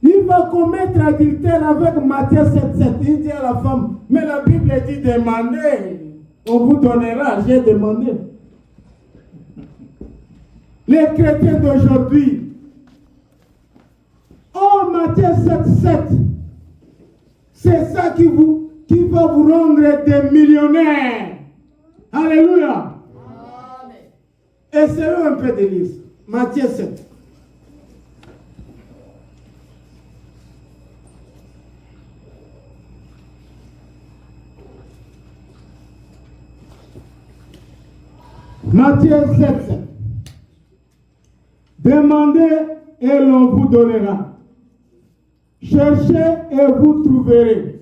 Il va commettre adultère avec Matthieu 7,7. Il dit à la femme, mais la Bible dit demandez, on vous donnera. J'ai demandé. Les chrétiens d'aujourd'hui, oh Matthieu 7,7, c'est ça qui va vous rendre des millionnaires. Alléluia. Essayons un peu de lire. Matthieu 7. Matthieu 7. Demandez et l'on vous donnera. Cherchez et vous trouverez.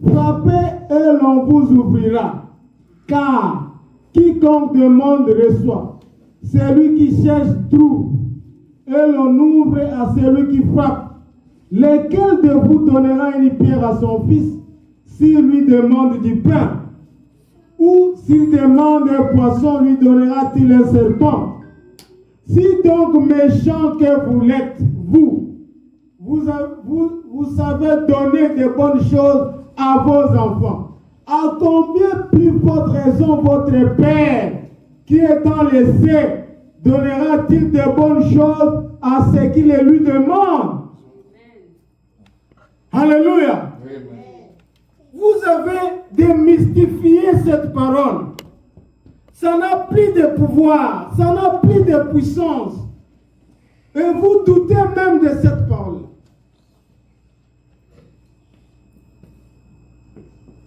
Frappez et l'on vous ouvrira. Car quiconque demande reçoit. Celui qui cherche trouve. Et l'on ouvre à celui qui frappe. Lequel de vous donnera une pierre à son fils s'il lui demande du pain? Ou s'il demande un poisson, lui donnera-t-il un serpent? Si donc méchant que vous l'êtes, vous savez donner de bonnes choses à vos enfants, à combien plus votre raison, votre Père, qui est dans les cieux, donnera-t-il de bonnes choses à ceux qui les lui demandent? Alléluia. Vous avez démystifié cette parole. Ça n'a plus de pouvoir, ça n'a plus de puissance. Et vous doutez même de cette parole.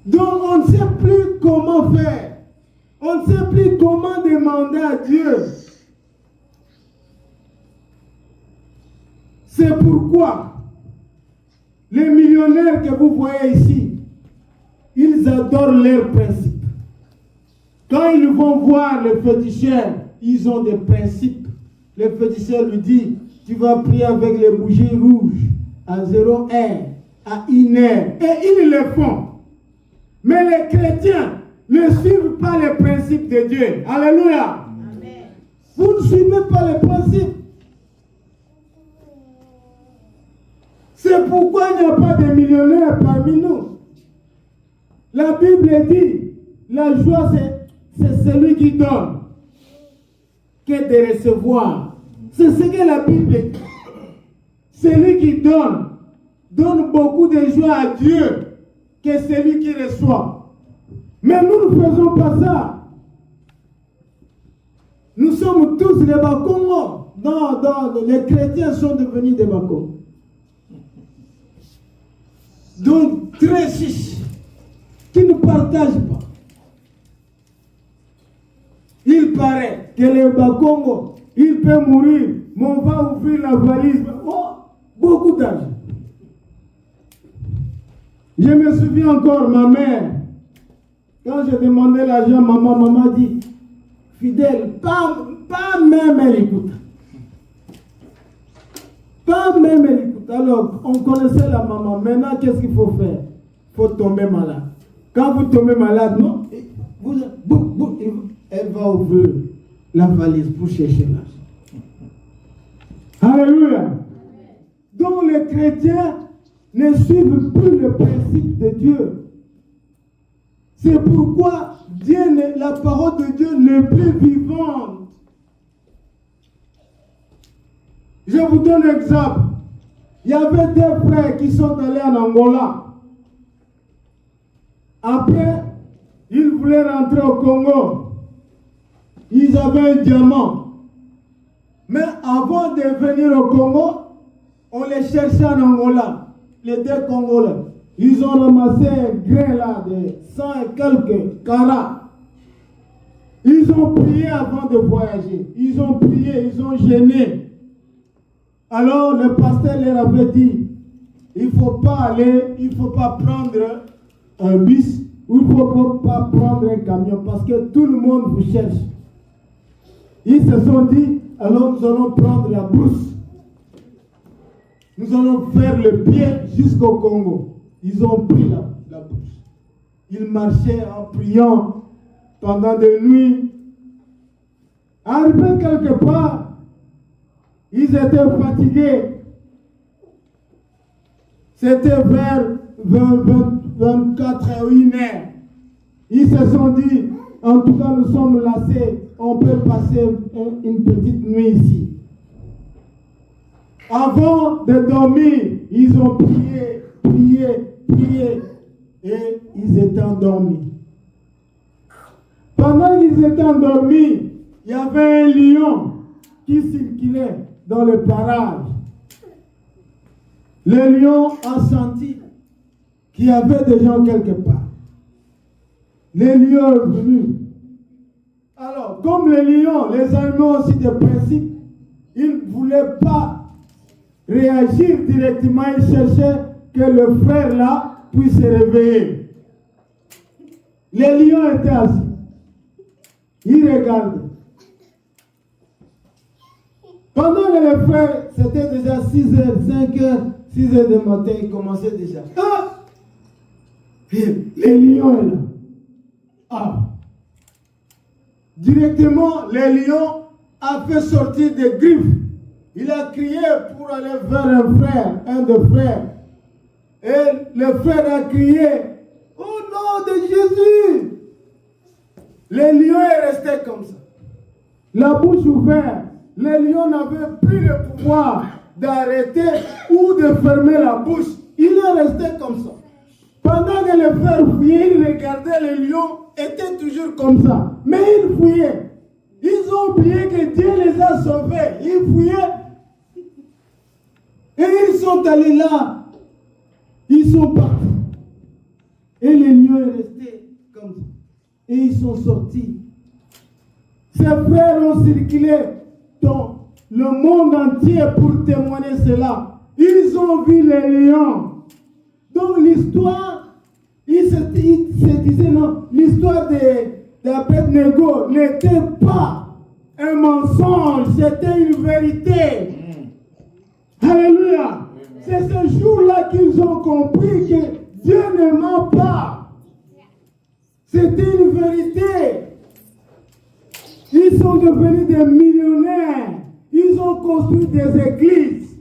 Donc on ne sait plus comment faire. On ne sait plus comment demander à Dieu. C'est pourquoi les millionnaires que vous voyez ici, ils adorent leurs principes. Quand ils vont voir le féticheur, ils ont des principes. Le féticheur lui dit, tu vas prier avec les bougies rouges à 0 heure, à 1 heure. Et ils le font. Mais les chrétiens ne suivent pas les principes de Dieu. Alléluia. Amen. Vous ne suivez pas les principes. C'est pourquoi il n'y a pas de millionnaires parmi nous. La Bible dit, la joie c'est celui qui donne que de recevoir. C'est ce que la Bible dit. Celui qui donne beaucoup de joie à Dieu que celui qui reçoit. Mais nous ne faisons pas ça. Nous sommes tous des Bakongos. Non, les chrétiens sont devenus des Bakongos. Donc, très riches, qui ne partagent pas. Il paraît que les Bakongos, il peut mourir, mais on va ouvrir la valise. Oh, beaucoup d'argent. Je me souviens encore, ma mère, quand je demandais l'argent, maman dit, fidèle, pas même elle écoute. Pas même elle écoute. Alors, on connaissait la maman. Maintenant, qu'est-ce qu'il faut faire? Il faut tomber malade. Quand vous tombez malade, non, elle va ouvrir la valise pour chercher l'argent. Alléluia. Donc, les chrétiens ne suivent plus le principe de Dieu. C'est pourquoi la parole de Dieu n'est plus vivante. Je vous donne un exemple. Il y avait deux frères qui sont allés en Angola. Après, ils voulaient rentrer au Congo. Ils avaient un diamant. Mais avant de venir au Congo, on les cherchait en Angola. Les deux Congolais. Ils ont ramassé un grain là de 100 et quelques carats. Ils ont prié avant de voyager. Ils ont prié, ils ont jeûné. Alors le pasteur leur avait dit, il ne faut pas prendre un bus, ou il ne faut pas prendre un camion, parce que tout le monde vous cherche. Ils se sont dit, alors nous allons prendre la brousse. Nous allons faire le pied jusqu'au Congo. Ils ont pris la brousse. Ils marchaient en priant pendant des nuits. Arrivés quelque part, ils étaient fatigués. C'était vers 24 et 1 heures. Ils se sont dit, en tout cas nous sommes lassés, on peut passer une petite nuit ici. Avant de dormir, ils ont prié, et ils étaient endormis. Pendant qu'ils étaient endormis, il y avait un lion qui circulait dans le parage. Le lion a senti qu'il y avait des gens quelque part. Le lion est venu. Alors, comme les lions, les animaux ont aussi des principes, ils ne voulaient pas réagir directement. Ils cherchaient que le frère là puisse se réveiller. Les lions étaient assis. Ils regardaient. Pendant que les frères, c'était déjà 6h, 5h, 6h du matin, ils commençaient déjà. Ah! Les lions est là. Ah! Directement, les lions a fait sortir des griffes. Il a crié pour aller vers un des frères. Et le frère a crié, au nom de Jésus! Les lions est resté comme ça. La bouche ouverte. Les lions n'avaient plus le pouvoir d'arrêter ou de fermer la bouche. Il est resté comme ça. Pendant que les frères fouillaient, ils regardaient, les lions étaient toujours comme ça. Mais ils fouillaient. Ils ont oublié que Dieu les a sauvés. Ils fouillaient. Et ils sont allés là. Ils sont partis. Et les lions sont restés comme ça. Et ils sont sortis. Ces frères ont circulé le monde entier pour témoigner cela. Ils ont vu les lions. Donc l'histoire, il se disait non, l'histoire d'Abednego n'était pas un mensonge, c'était une vérité. Alléluia. C'est ce jour-là qu'ils ont compris que Dieu ne ment pas. C'était une vérité. Ils sont devenus des millionnaires. Ils ont construit des églises.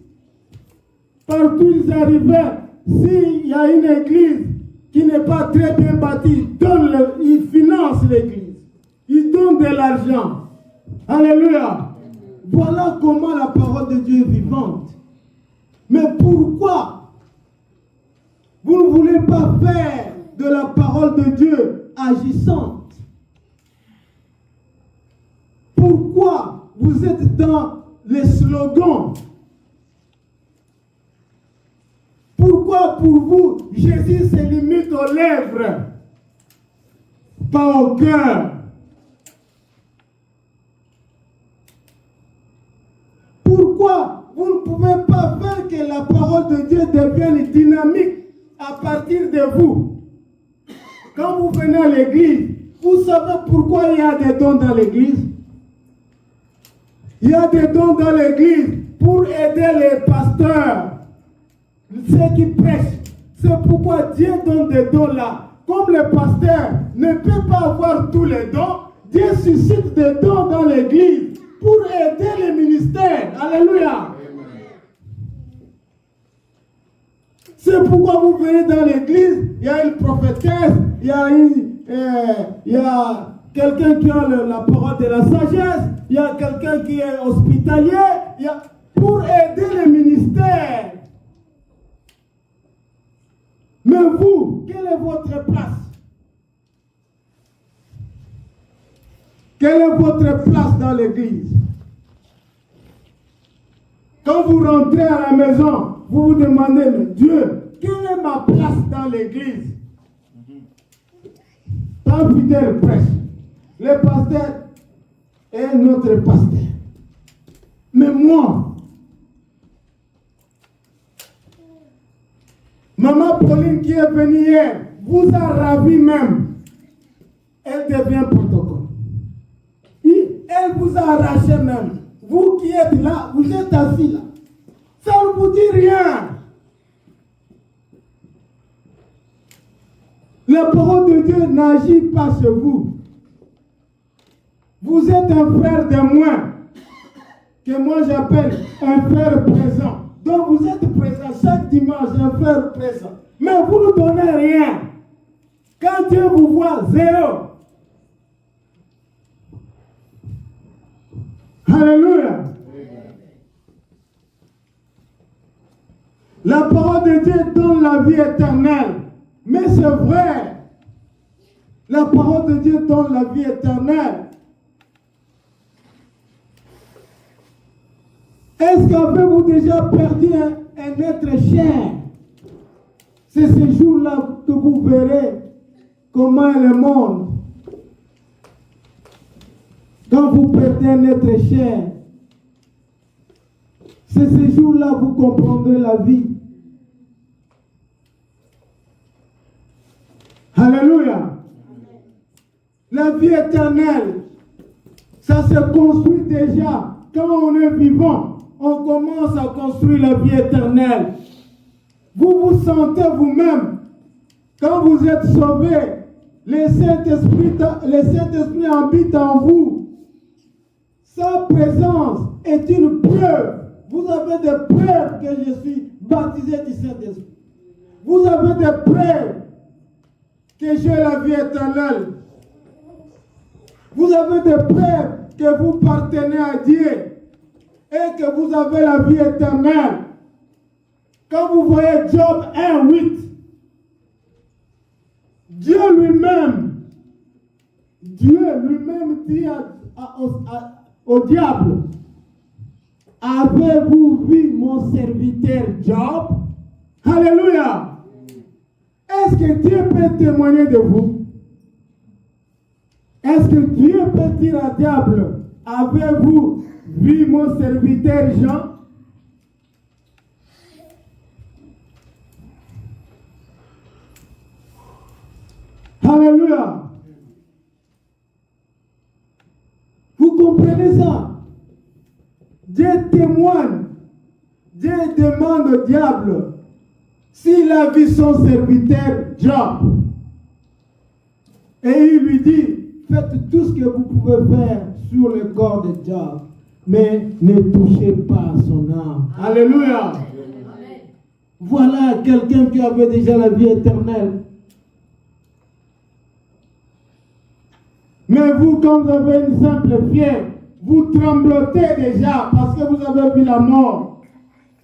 Partout ils arrivaient. S'il y a une église qui n'est pas très bien bâtie, ils financent l'église. Ils donnent de l'argent. Alléluia. Voilà comment la parole de Dieu est vivante. Mais pourquoi vous ne voulez pas faire de la parole de Dieu agissante? Pourquoi vous êtes dans les slogans? Pourquoi pour vous, Jésus se limite aux lèvres, pas au cœur? Pourquoi vous ne pouvez pas faire que la parole de Dieu devienne dynamique à partir de vous? Quand vous venez à l'église, vous savez pourquoi il y a des dons dans l'église? Il y a des dons dans l'église pour aider les pasteurs, ceux qui prêchent. C'est pourquoi Dieu donne des dons là. Comme le pasteur ne peut pas avoir tous les dons, Dieu suscite des dons dans l'église pour aider les ministères. Alléluia. C'est pourquoi vous venez dans l'église, il y a une prophétesse, il y a quelqu'un qui a la parole de la sagesse, il y a quelqu'un qui est hospitalier, pour aider les ministères. Mais vous, quelle est votre place? Quelle est votre place dans l'église? Quand vous rentrez à la maison, vous vous demandez, mais Dieu, quelle est ma place dans l'église? Tant fidèle prêche. Le pasteur est notre pasteur. Mais moi, Maman Pauline qui est venue hier, vous a ravi même. Elle devient protocole. Elle vous a arraché même. Vous qui êtes là, vous êtes assis là. Ça ne vous dit rien. La parole de Dieu n'agit pas chez vous. Vous êtes un frère de moins, que moi j'appelle un frère présent. Donc vous êtes présent chaque dimanche, un frère présent. Mais vous ne donnez rien. Quand Dieu vous voit, zéro. Alléluia. La parole de Dieu donne la vie éternelle. Mais c'est vrai. La parole de Dieu donne la vie éternelle. Est-ce qu'avez-vous déjà perdu un être cher? C'est ce jour-là que vous verrez comment est le monde. Quand vous perdez un être cher, c'est ce jour-là que vous comprendrez la vie. Alléluia. La vie éternelle, ça se construit déjà. Quand on est vivant, on commence à construire la vie éternelle. Vous vous sentez vous-même, quand vous êtes sauvé, le Saint-Esprit habite en vous. Sa présence est une preuve. Vous avez des preuves que je suis baptisé du Saint-Esprit. Vous avez des preuves que j'ai la vie éternelle. Vous avez des preuves que vous appartenez à Dieu et que vous avez la vie éternelle. Quand vous voyez Job 1:8, Dieu lui-même dit au diable, avez-vous vu mon serviteur Job? Alléluia. Est-ce que Dieu peut témoigner de vous? Est-ce que Dieu peut dire au diable, avez-vous vu mon serviteur Jean, alléluia. Vous comprenez ça? Dieu témoigne, Dieu demande au diable s'il a vu son serviteur Job. Et il lui dit, faites tout ce que vous pouvez faire sur le corps de Job, mais ne touchez pas à son âme. Alléluia. Amen. Voilà quelqu'un qui avait déjà la vie éternelle. Mais vous, quand vous avez une simple fièvre, vous tremblotez déjà parce que vous avez vu la mort.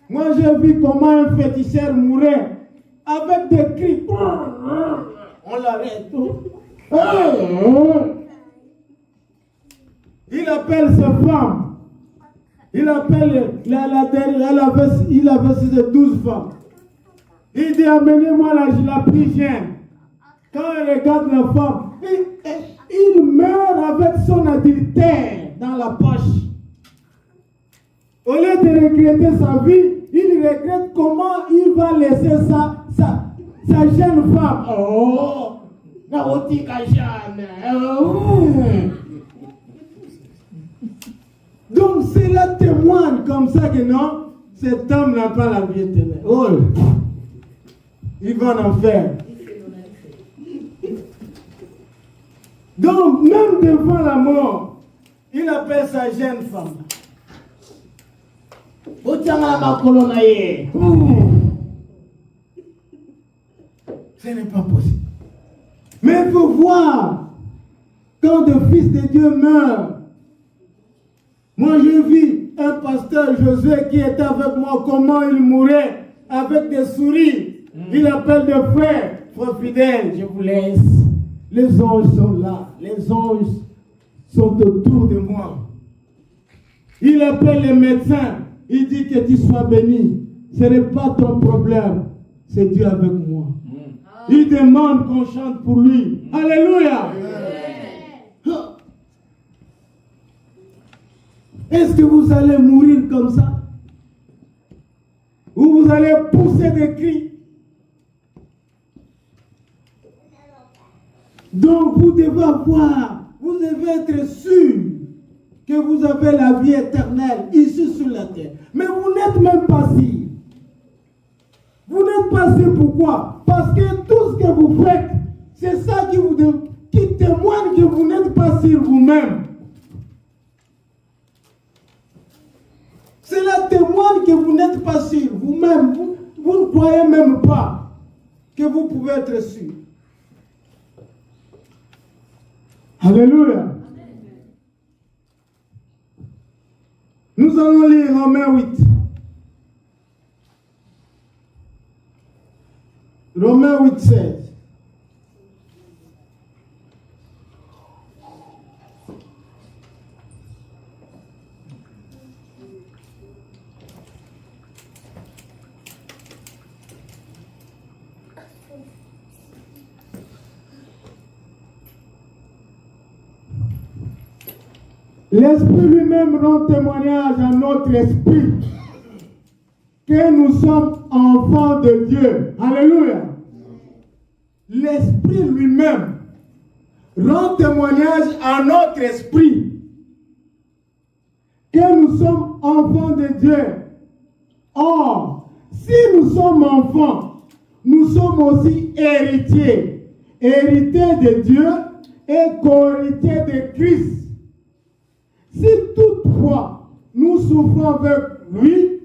Moi, j'ai vu comment un féticheur mourait avec des cris. On l'arrête. Il appelle sa femme. Il appelle il avait 12 femmes. Il dit, amenez-moi la plus jeune. Quand il regarde la femme, il meurt avec son adultère dans la poche. Au lieu de regretter sa vie, il regrette comment il va laisser sa jeune femme. Oh, donc cela témoigne comme ça que non, cet homme n'a pas la vie éternelle. Oh, il va en enfer. Donc même devant la mort, il appelle sa jeune femme. Ce n'est pas possible. Mais il faut voir, quand le Fils de Dieu meurt, moi j'ai vu un pasteur Josué qui était avec moi, comment il mourait avec des souris. Il appelle des frères, frères fidèles, je vous laisse. Les anges sont là, les anges sont autour de moi. Il appelle les médecins, il dit que tu sois béni. Ce n'est pas ton problème, c'est Dieu avec moi. Il demande qu'on chante pour lui. Alléluia. Est-ce que vous allez mourir comme ça? Ou vous allez pousser des cris? Donc vous devez avoir, vous devez être sûr que vous avez la vie éternelle ici sur la terre. Mais vous n'êtes même pas sûr. Vous n'êtes pas sûr pourquoi? Parce que tout ce que vous faites, c'est ça qui témoigne que vous n'êtes pas sûr vous-même. Cela témoigne que vous n'êtes pas sûr vous-même. Vous ne croyez même pas que vous pouvez être sûr. Alléluia. Nous allons lire Romains 8. Romains 8, 16. L'Esprit lui-même rend témoignage à notre esprit que nous sommes enfants de Dieu. Alléluia. L'Esprit lui-même rend témoignage à notre esprit que nous sommes enfants de Dieu. Or, si nous sommes enfants, nous sommes aussi héritiers, héritiers de Dieu et co-héritiers de Christ. Si toutefois nous souffrons avec lui,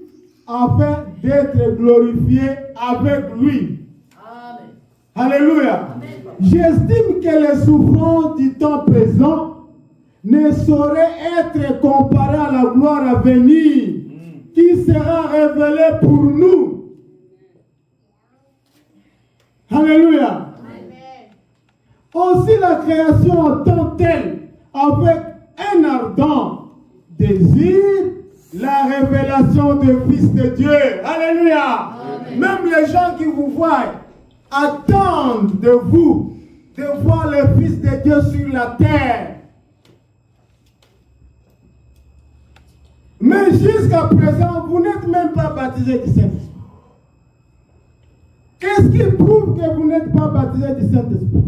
afin d'être glorifiés avec lui. Amen. Alléluia. Amen. J'estime que les souffrances du temps présent ne sauraient être comparées à la gloire à venir qui sera révélée pour nous. Alléluia. Amen. Aussi la création entend-elle avec un ardent désir la révélation du Fils de Dieu. Alléluia. Amen. Même les gens qui vous voient attendent de vous de voir le Fils de Dieu sur la terre. Mais jusqu'à présent, vous n'êtes même pas baptisé du Saint-Esprit. Qu'est-ce qui prouve que vous n'êtes pas baptisé du Saint-Esprit?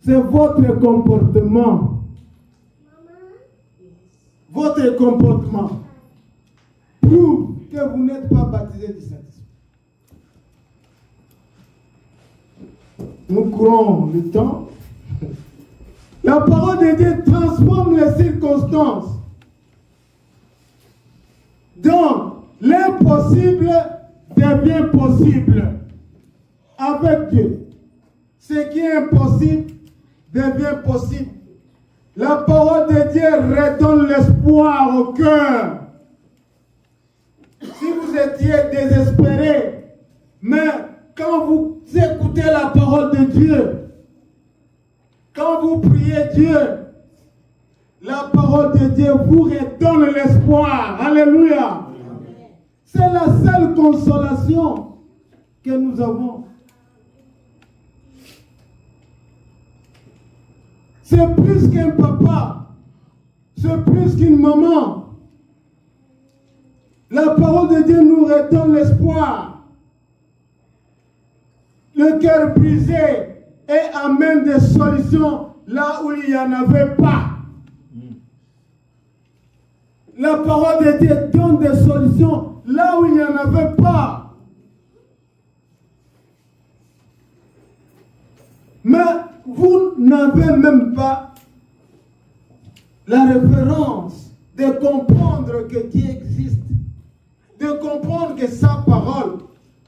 C'est votre comportement. Votre comportement prouve que vous n'êtes pas baptisé du Saint-Esprit. Nous courons le temps. La parole de Dieu transforme les circonstances. Donc, l'impossible devient possible avec Dieu. Ce qui est impossible devient possible. La parole de Dieu redonne l'espoir au cœur. Si vous étiez désespéré, mais quand vous écoutez la parole de Dieu, quand vous priez Dieu, la parole de Dieu vous redonne l'espoir. Alléluia. C'est la seule consolation que nous avons. C'est plus qu'un papa. C'est plus qu'une maman. La parole de Dieu nous redonne l'espoir. Le cœur brisé et amène des solutions là où il n'y en avait pas. La parole de Dieu donne des solutions là où il n'y en avait pas. Mais vous n'avez même pas la référence de comprendre que Dieu existe, de comprendre que sa parole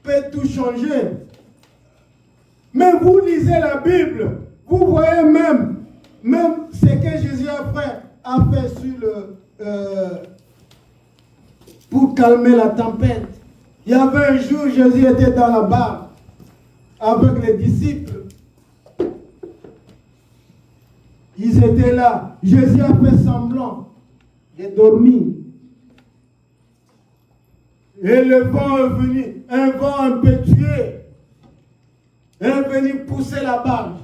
peut tout changer. Mais vous lisez la Bible, vous voyez même ce que Jésus a fait sur pour calmer la tempête. Il y avait un jour, Jésus était dans la barque avec les disciples. Ils étaient là. Jésus a fait semblant de dormir. Et le vent est venu, un vent impétueux, est venu pousser la barque.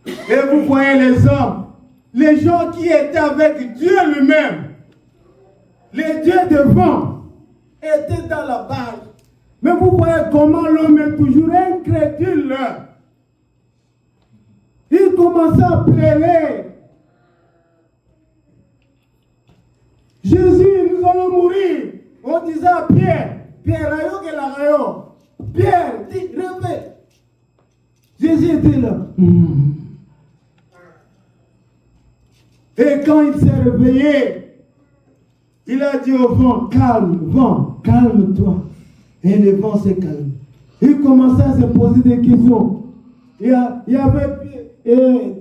Et vous voyez les hommes, les gens qui étaient avec Dieu lui-même, les dieux de vent, étaient dans la barque. Mais vous voyez comment l'homme est toujours incrédule. Il commençait à pleurer. Jésus, nous allons mourir. On disait à Pierre, Rayo que la rayo. Pierre, dis, réveille. Jésus était là. Et quand il s'est réveillé, il a dit au vent, calme-toi. Et le vent s'est calmé. Il commençait à se poser des questions. Il y avait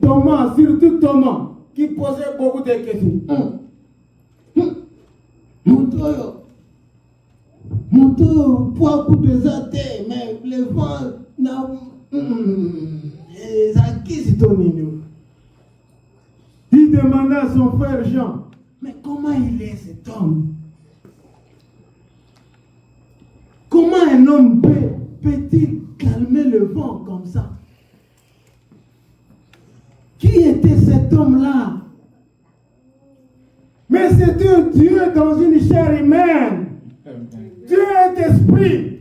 Thomas, surtout Thomas, qui posait beaucoup de questions. Mon poids coup pesant, mais le vent n'a il demandait à son frère Jean, mais comment il est cet homme? Comment un homme peut-il calmer le vent comme ça? Qui était cet homme-là? Mais c'était un Dieu dans une chair humaine. Dieu est esprit.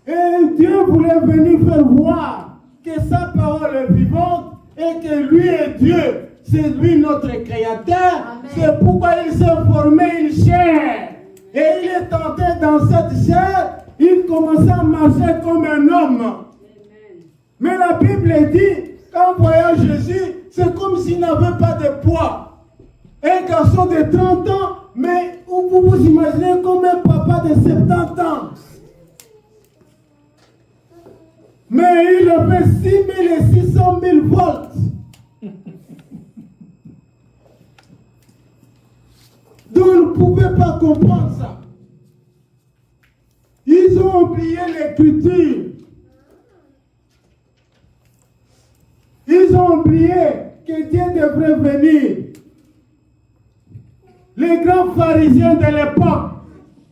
Et Dieu voulait venir faire voir que sa parole est vivante et que lui est Dieu. C'est lui notre créateur. C'est pourquoi il s'est formé une chair. Et il est entré dans cette chair. Il commençait à marcher comme un homme. Amen. Mais la Bible dit qu'en voyant Jésus, c'est comme s'il n'avait pas de poids. Un garçon de 30 ans, mais vous vous imaginez comme un papa de 70 ans. Mais il avait 6600 000 volts. Donc on ne pouvait pas comprendre ça. Ils ont oublié l'écriture. Ils ont oublié que Dieu devrait venir. Les grands pharisiens de l'époque,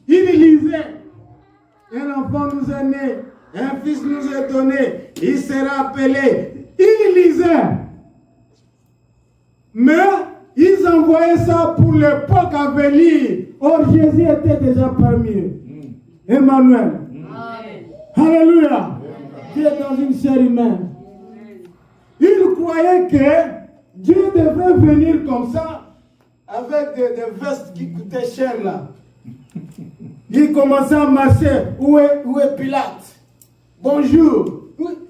ils lisaient. Un enfant nous est né, un fils nous est donné, il sera appelé. Ils lisaient. Mais ils envoyaient ça pour l'époque à venir. Or, Jésus était déjà parmi eux. Emmanuel. Alléluia. Dieu est dans une chair humaine. Il croyait que Dieu devait venir comme ça, avec des vestes qui coûtaient cher là. Il commençait à marcher. Où est Pilate? Bonjour.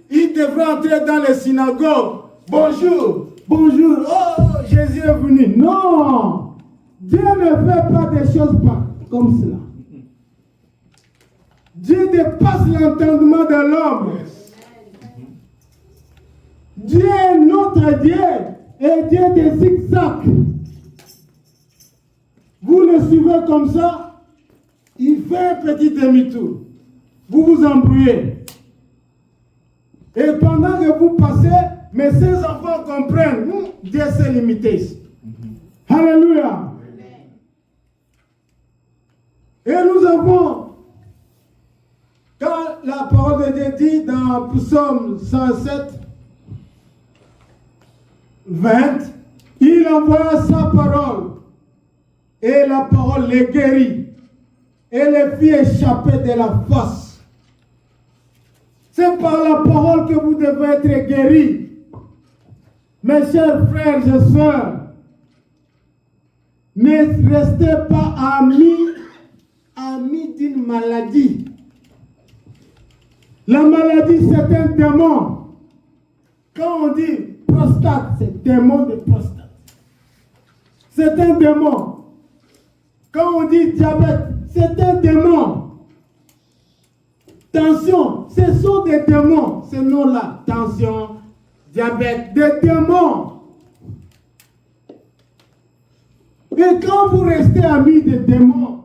Il devrait entrer dans les synagogues. Bonjour. Bonjour. Oh, Jésus est venu. Non. Dieu ne fait pas des choses comme cela. Dieu dépasse l'entendement de l'homme. Dieu est notre Dieu et Dieu des zigzags. Vous le suivez comme ça, il fait un petit demi-tour. Vous vous embrouillez. Et pendant que vous passez, mais ces enfants comprennent, Dieu s'est limité. Alléluia. Et nous avons, quand la parole de Dieu dit dans Psaume 107, 20, il envoya sa parole et la parole les guérit et les fit échapper de la fosse. C'est par la parole que vous devez être guéris. Mes chers frères et sœurs, ne restez pas amis d'une maladie. La maladie, c'est un démon. Quand on dit prostate, c'est démon de prostate. C'est un démon. Quand on dit diabète, c'est un démon. Tension, ce sont des démons. Ces noms-là, tension, diabète, des démons. Et quand vous restez amis des démons,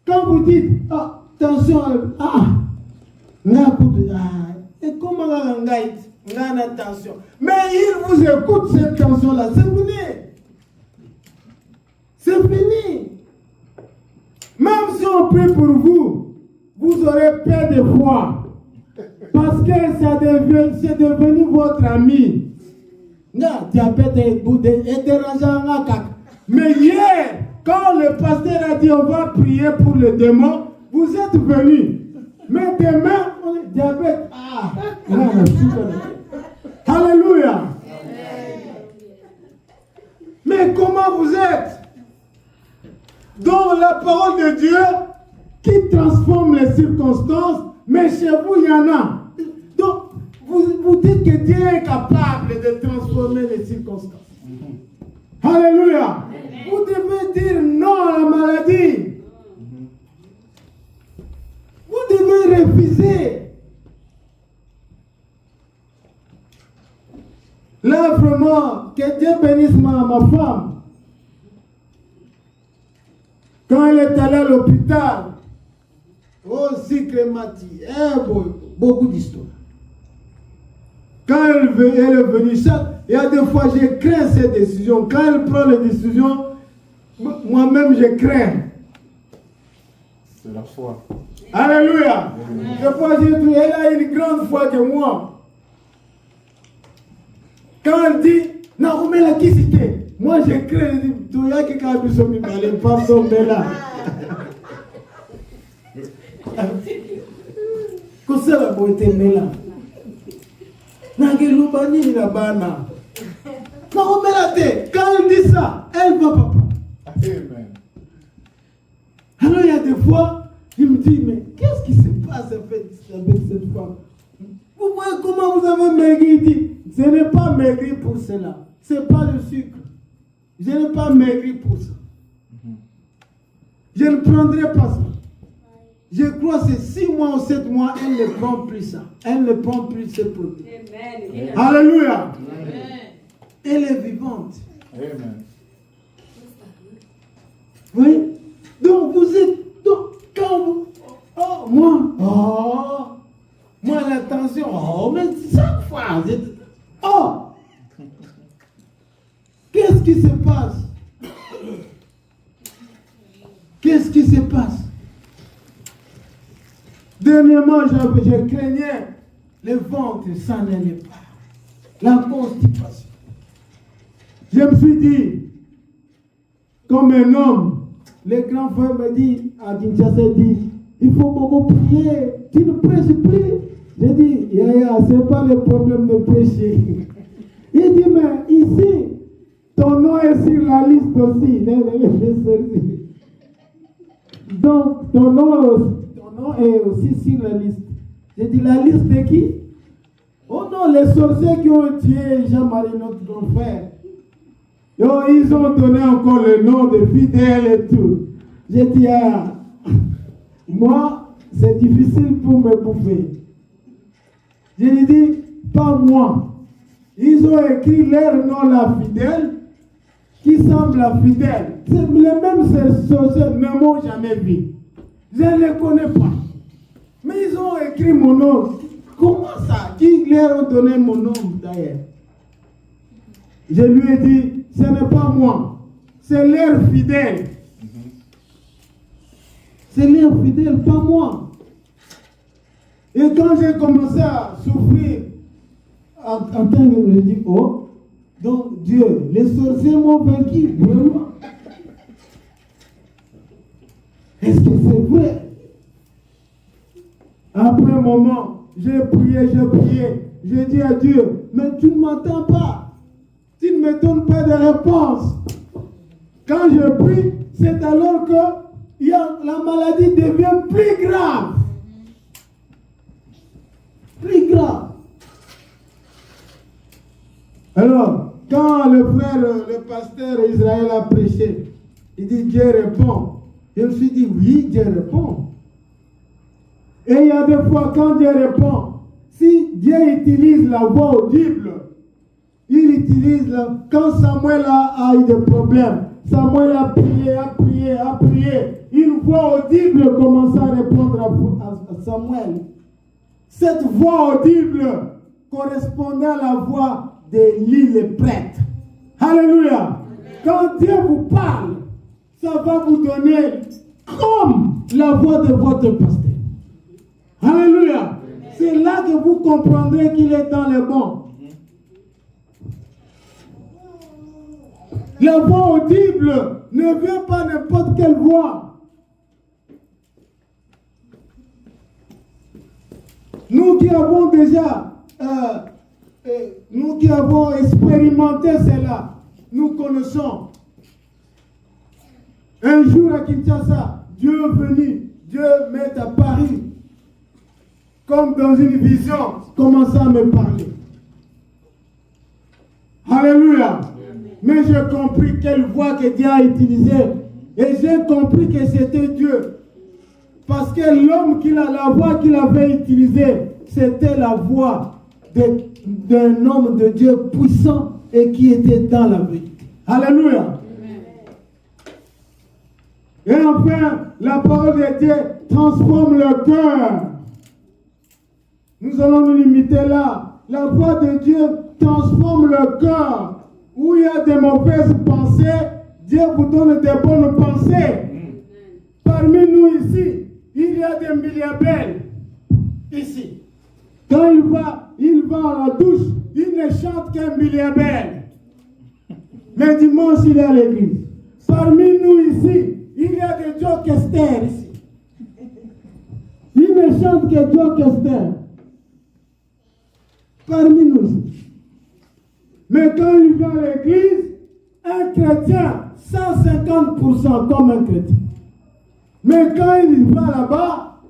quand vous dites, tension, et comment on a tension? Mais il vous écoute cette tension-là, c'est fini. C'est fini. Même si on prie pour vous, vous aurez peur de foi. Parce que c'est devenu votre ami. Non, diabète est dérangeant. Mais hier, quand le pasteur a dit on va prier pour le démon, vous êtes venus. Mais demain, on est diabète. Alléluia. Mais comment vous êtes? Donc la parole de Dieu qui transforme les circonstances, mais chez vous il y en a. Donc vous dites que Dieu est capable de transformer les circonstances. Alléluia. Vous devez dire non à la maladie. Vous devez refuser. Là vraiment, que Dieu bénisse ma femme. Quand elle est allée à l'hôpital, aussi Clématie, beaucoup d'histoires. Quand elle est venue seule, il y a des fois je crains ces décisions. Quand elle prend les décisions, moi-même je crains. C'est la foi. Alléluia. Des fois elle a une grande foi que moi. Quand elle dit, non, mais la qui c'était? Moi je crains, je dis, tu y a quelqu'un qui s'est mis par les pardon de là. Qu'est-ce que la beauté est là? Nangelubani la bana. Non, mais la tête, quand elle dit ça, elle va papa. Amen. Alors il y a des fois, je me dis, mais qu'est-ce qui se passe avec cette femme? Vous voyez comment vous avez maigri? Il dit, ce n'est pas maigri pour cela. Ce n'est pas le sucre. Je n'ai pas maigri pour ça. Je ne prendrai pas ça. Je crois que c'est 6 mois ou 7 mois, elle ne prend plus ça. Elle ne prend plus ces produits. Amen. Alléluia. Amen. Elle est vivante. Amen. Oui. Donc vous êtes. Donc, quand vous. Moi l'attention. Mais chaque fois. Qu'est-ce qui se passe? Qu'est-ce qui se passe? Dernièrement, je craignais le ventre, ça n'allait pas. La constipation. Je me suis dit, comme un homme. Les grands frères me disent, à Kinshasa, il faut beaucoup prier. Tu ne prêches plus. J'ai dit, Yaya, ce n'est pas le problème de prêcher. Il dit, mais ici, ton nom est sur la liste aussi. Donc, ton nom est aussi sur la liste. J'ai dit, la liste de qui? Oh non, les sorciers qui ont tué Jean-Marie, notre grand frère. Oh, ils ont donné encore le nom de fidèle et tout. J'ai dit, ah, moi, c'est difficile pour me bouffer. Je lui ai dit, pas moi. Ils ont écrit leur nom, la fidèle, qui semble la fidèle. Les mêmes sorciers ne m'ont jamais vu. Je ne les connais pas. Mais ils ont écrit mon nom. Comment ça? Qui leur a donné mon nom d'ailleurs? Je lui ai dit, ce n'est pas moi. C'est leur fidèle. C'est leur fidèle, pas moi. Et quand j'ai commencé à souffrir, en tant que je me dis, oh, donc Dieu, les sorciers m'ont vaincu, vraiment. Est-ce que c'est vrai? Après un moment, j'ai prié, j'ai dit à Dieu, mais tu ne m'entends pas. Tu ne me donnes pas de réponse. Quand je prie, c'est alors que la maladie devient plus grave. Plus grave. Alors, quand le pasteur Israël a prêché, il dit Dieu répond. Je me suis dit oui, Dieu répond. Et il y a des fois quand Dieu répond, si Dieu utilise la voix audible, il utilise quand Samuel a eu des problèmes, Samuel a prié, une voix audible commence à répondre à Samuel. Cette voix audible correspondait à la voix d'Élie le prêtre. Alléluia. Quand Dieu vous parle, ça va vous donner comme la voix de votre pasteur. Alléluia. C'est là que vous comprendrez qu'il est dans le bon. La voix audible ne vient pas n'importe quelle voix. Nous qui avons déjà, nous qui avons expérimenté cela, nous connaissons. Un jour à Kinshasa, Dieu est venu, Dieu m'est apparu, comme dans une vision, commença à me parler. Alléluia. Mais j'ai compris quelle voix que Dieu a utilisée. Et j'ai compris que c'était Dieu. Parce que la voix qu'il avait utilisée, c'était la voix d'un homme de Dieu puissant et qui était dans la vérité. Alléluia. Et enfin, la parole de Dieu transforme le cœur. Nous allons nous limiter là. La voix de Dieu transforme le cœur. Où il y a des mauvaises pensées, Dieu vous donne des bonnes pensées. Parmi nous ici, il y a des milliardaires ici. Quand il va à la douche, il ne chante qu'un milliardaire. Mais dimanche, il est à l'église. Parmi nous ici, il y a des jokesters ici. Il ne chante que jokesters. Parmi nous ici. Mais quand il va à l'église, un chrétien, 150% comme un chrétien. Mais quand il va là-bas,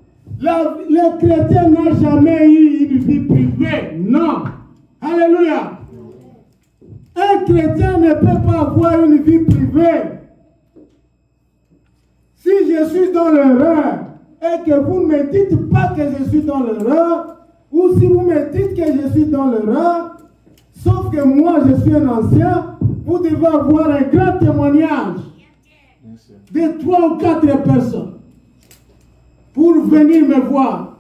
le chrétien n'a jamais eu une vie privée. Non. Alléluia. Un chrétien ne peut pas avoir une vie privée. Si je suis dans l'erreur et que vous ne me dites pas que je suis dans l'erreur, ou si vous me dites que je suis dans l'erreur, sauf que moi je suis un ancien, vous devez avoir un grand témoignage de 3 ou 4 personnes pour venir me voir.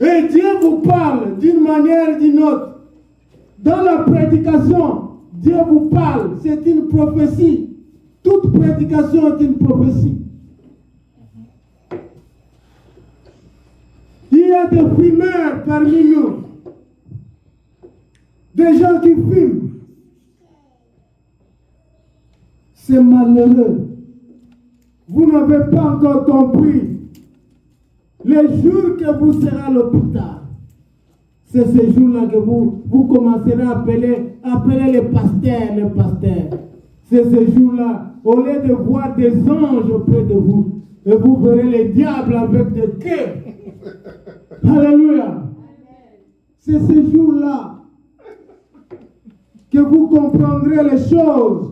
Et Dieu vous parle d'une manière ou d'une autre. Dans la prédication, Dieu vous parle, c'est une prophétie. Toute prédication est une prophétie. Il y a des fumeurs parmi nous. Des gens qui fument. c'est malheureux. Vous n'avez pas encore compris. Les jours que vous serez à l'hôpital, c'est ces jours-là que vous commencerez à appeler les pasteurs. C'est ces jours-là, au lieu de voir des anges auprès de vous, et vous verrez les diables avec des queues. Alléluia. C'est ces jours-là que vous comprendrez les choses.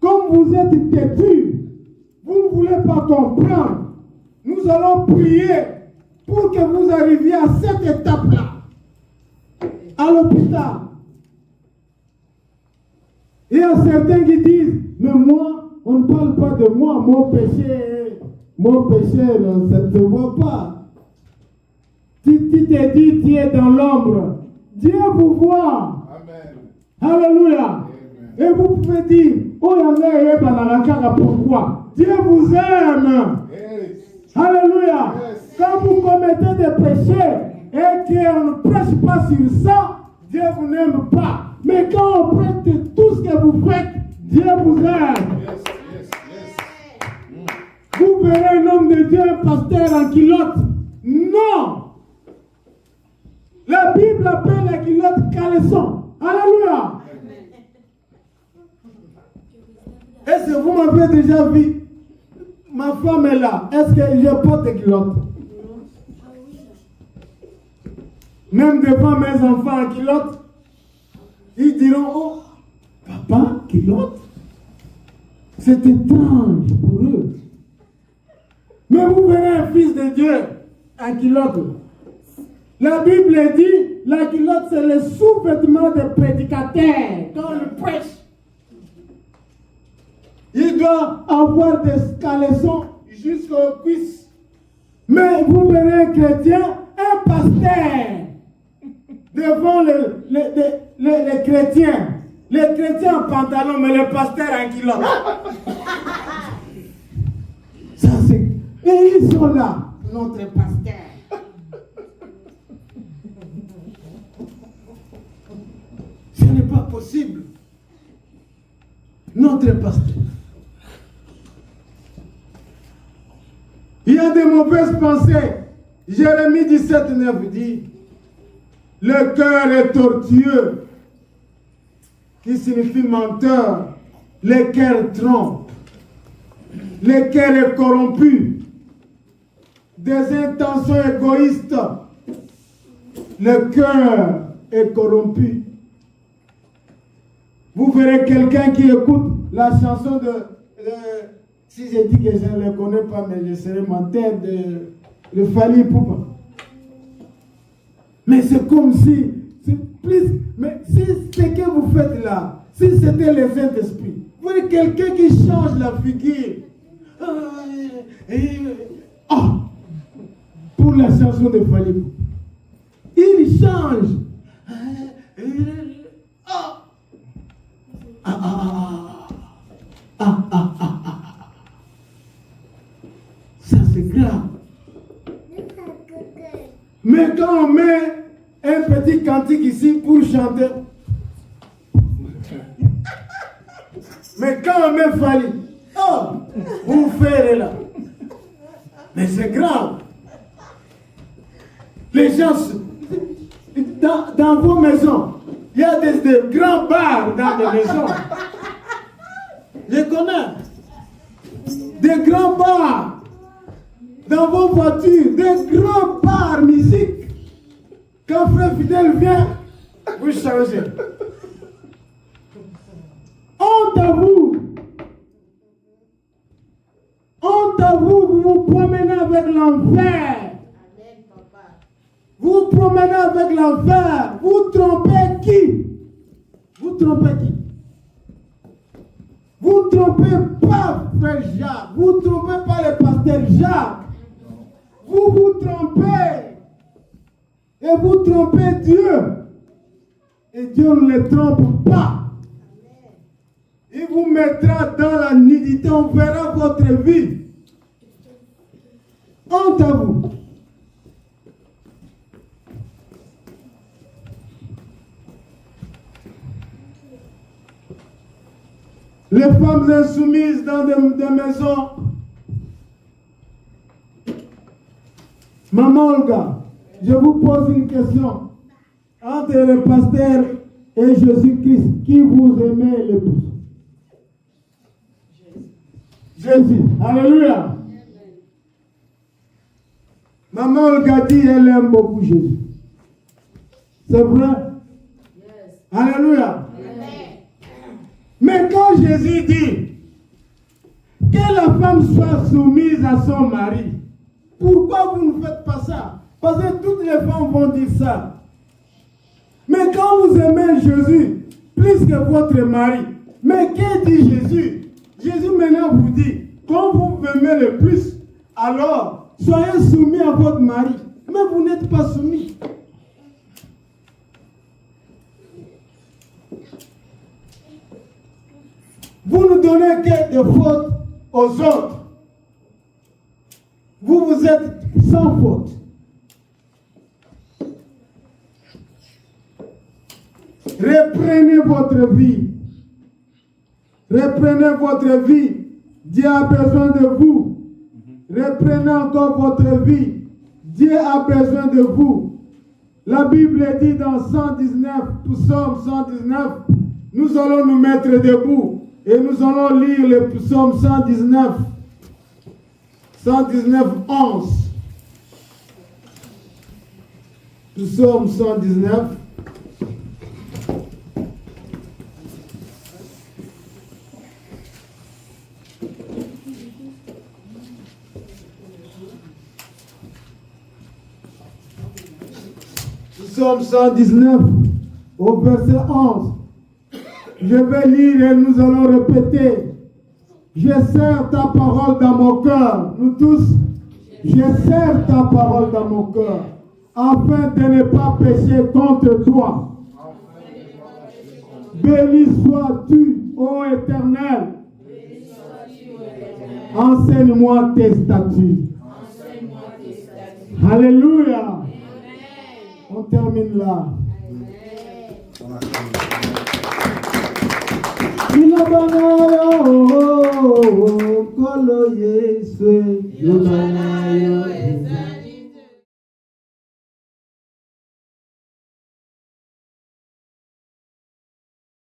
Comme vous êtes têtus, vous ne voulez pas comprendre. Nous allons prier pour que vous arriviez à cette étape-là, à l'hôpital. Il y a certains qui disent, mais moi, on ne parle pas de moi, mon péché, ça ne se voit pas. Tu t'es dit, tu es dans l'ombre. Dieu vous voit. Amen. Alléluia. Amen. Et vous pouvez dire, oh, pourquoi? Dieu vous aime. Yes. Alléluia. Yes. Quand vous commettez des péchés et qu'on ne prêche pas sur ça, Dieu vous n'aime pas. Mais quand on prête tout ce que vous faites, Dieu vous aime. Yes, yes, yes. Vous verrez un homme de Dieu, un pasteur en culotte. Non. La Bible appelle la culotte caleçon. Alléluia. Est-ce que vous m'avez déjà vu? Ma femme est là. Est-ce que je porte des culottes? Même devant mes enfants en culotte, ils diront, oh, papa, culotte? C'est étrange pour eux. Mais vous verrez un fils de Dieu en culotte. La Bible dit, la culotte c'est le sous-vêtement des prédicateurs. Quand on le prêche, il doit avoir des caleçons jusqu'aux cuisses. Mais vous verrez un chrétien, un pasteur, devant les chrétiens. Les chrétiens en pantalon, mais le pasteur en culotte. Ça c'est... Et ils sont là, notre pasteur. Ce n'est pas possible. Notre pasteur. Il y a des mauvaises pensées. Jérémie 17, 9 dit, le cœur est tortueux, qui signifie menteur. Le cœur trompe. Le cœur est corrompu. Des intentions égoïstes. Le cœur est corrompu. Vous verrez quelqu'un qui écoute la chanson si je dis que je ne le connais pas, mais je serai menteur de Fally Ipupa. Mais c'est comme si, mais si ce que vous faites là, si c'était le Saint-Esprit, vous voyez quelqu'un qui change la figure. Pour la chanson de Fally Ipupa. Il change. Ça c'est grave. Mais quand on met un petit cantique ici pour chanter, mais quand on met Fally, vous ferez là. Mais c'est grave. Les gens, dans vos maisons, il y a des grands bars dans les maisons. Je connais. Des grands bars. Dans vos voitures, des grands bars musique. Quand Frère Fidèle vient, vous changez. Honte à vous. Honte à vous, vous vous promenez avec l'enfer. Vous promenez avec l'enfer. Vous trompez qui? Vous trompez qui? Vous ne trompez pas Frère Jacques. Vous ne trompez pas le pasteur Jacques. Vous vous trompez. Et vous trompez Dieu. Et Dieu ne le trompe pas. Il vous mettra dans la nudité. On verra votre vie. Honte à vous. Les femmes insoumises dans des maisons. Maman Olga, je vous pose une question. Entre le pasteur et Jésus-Christ, qui vous aimez le plus? Jésus. Alléluia. Maman Olga dit elle aime beaucoup Jésus. C'est vrai? Yes. Alléluia. Mais quand Jésus dit que la femme soit soumise à son mari, pourquoi vous ne faites pas ça? Parce que toutes les femmes vont dire ça. Mais quand vous aimez Jésus plus que votre mari, mais que dit Jésus? Jésus maintenant vous dit, quand vous m'aimez le plus, alors soyez soumis à votre mari. Mais vous n'êtes pas soumis. Vous ne donnez que des fautes aux autres. Vous êtes sans faute. Reprenez votre vie. Reprenez votre vie. Dieu a besoin de vous. Reprenez encore votre vie. Dieu a besoin de vous. La Bible dit dans 119, Psaume 119, nous allons nous mettre debout et nous allons lire le Psaume 119, 11. Psaume 119. Psaume 119, au verset 11. Je vais lire et nous allons répéter. Je serre ta parole dans mon cœur. Nous tous, je serre ta parole dans mon cœur, afin de ne pas pécher contre toi. Béni sois-tu, ô Éternel. Enseigne-moi tes statuts. Alléluia. On termine là. Amen.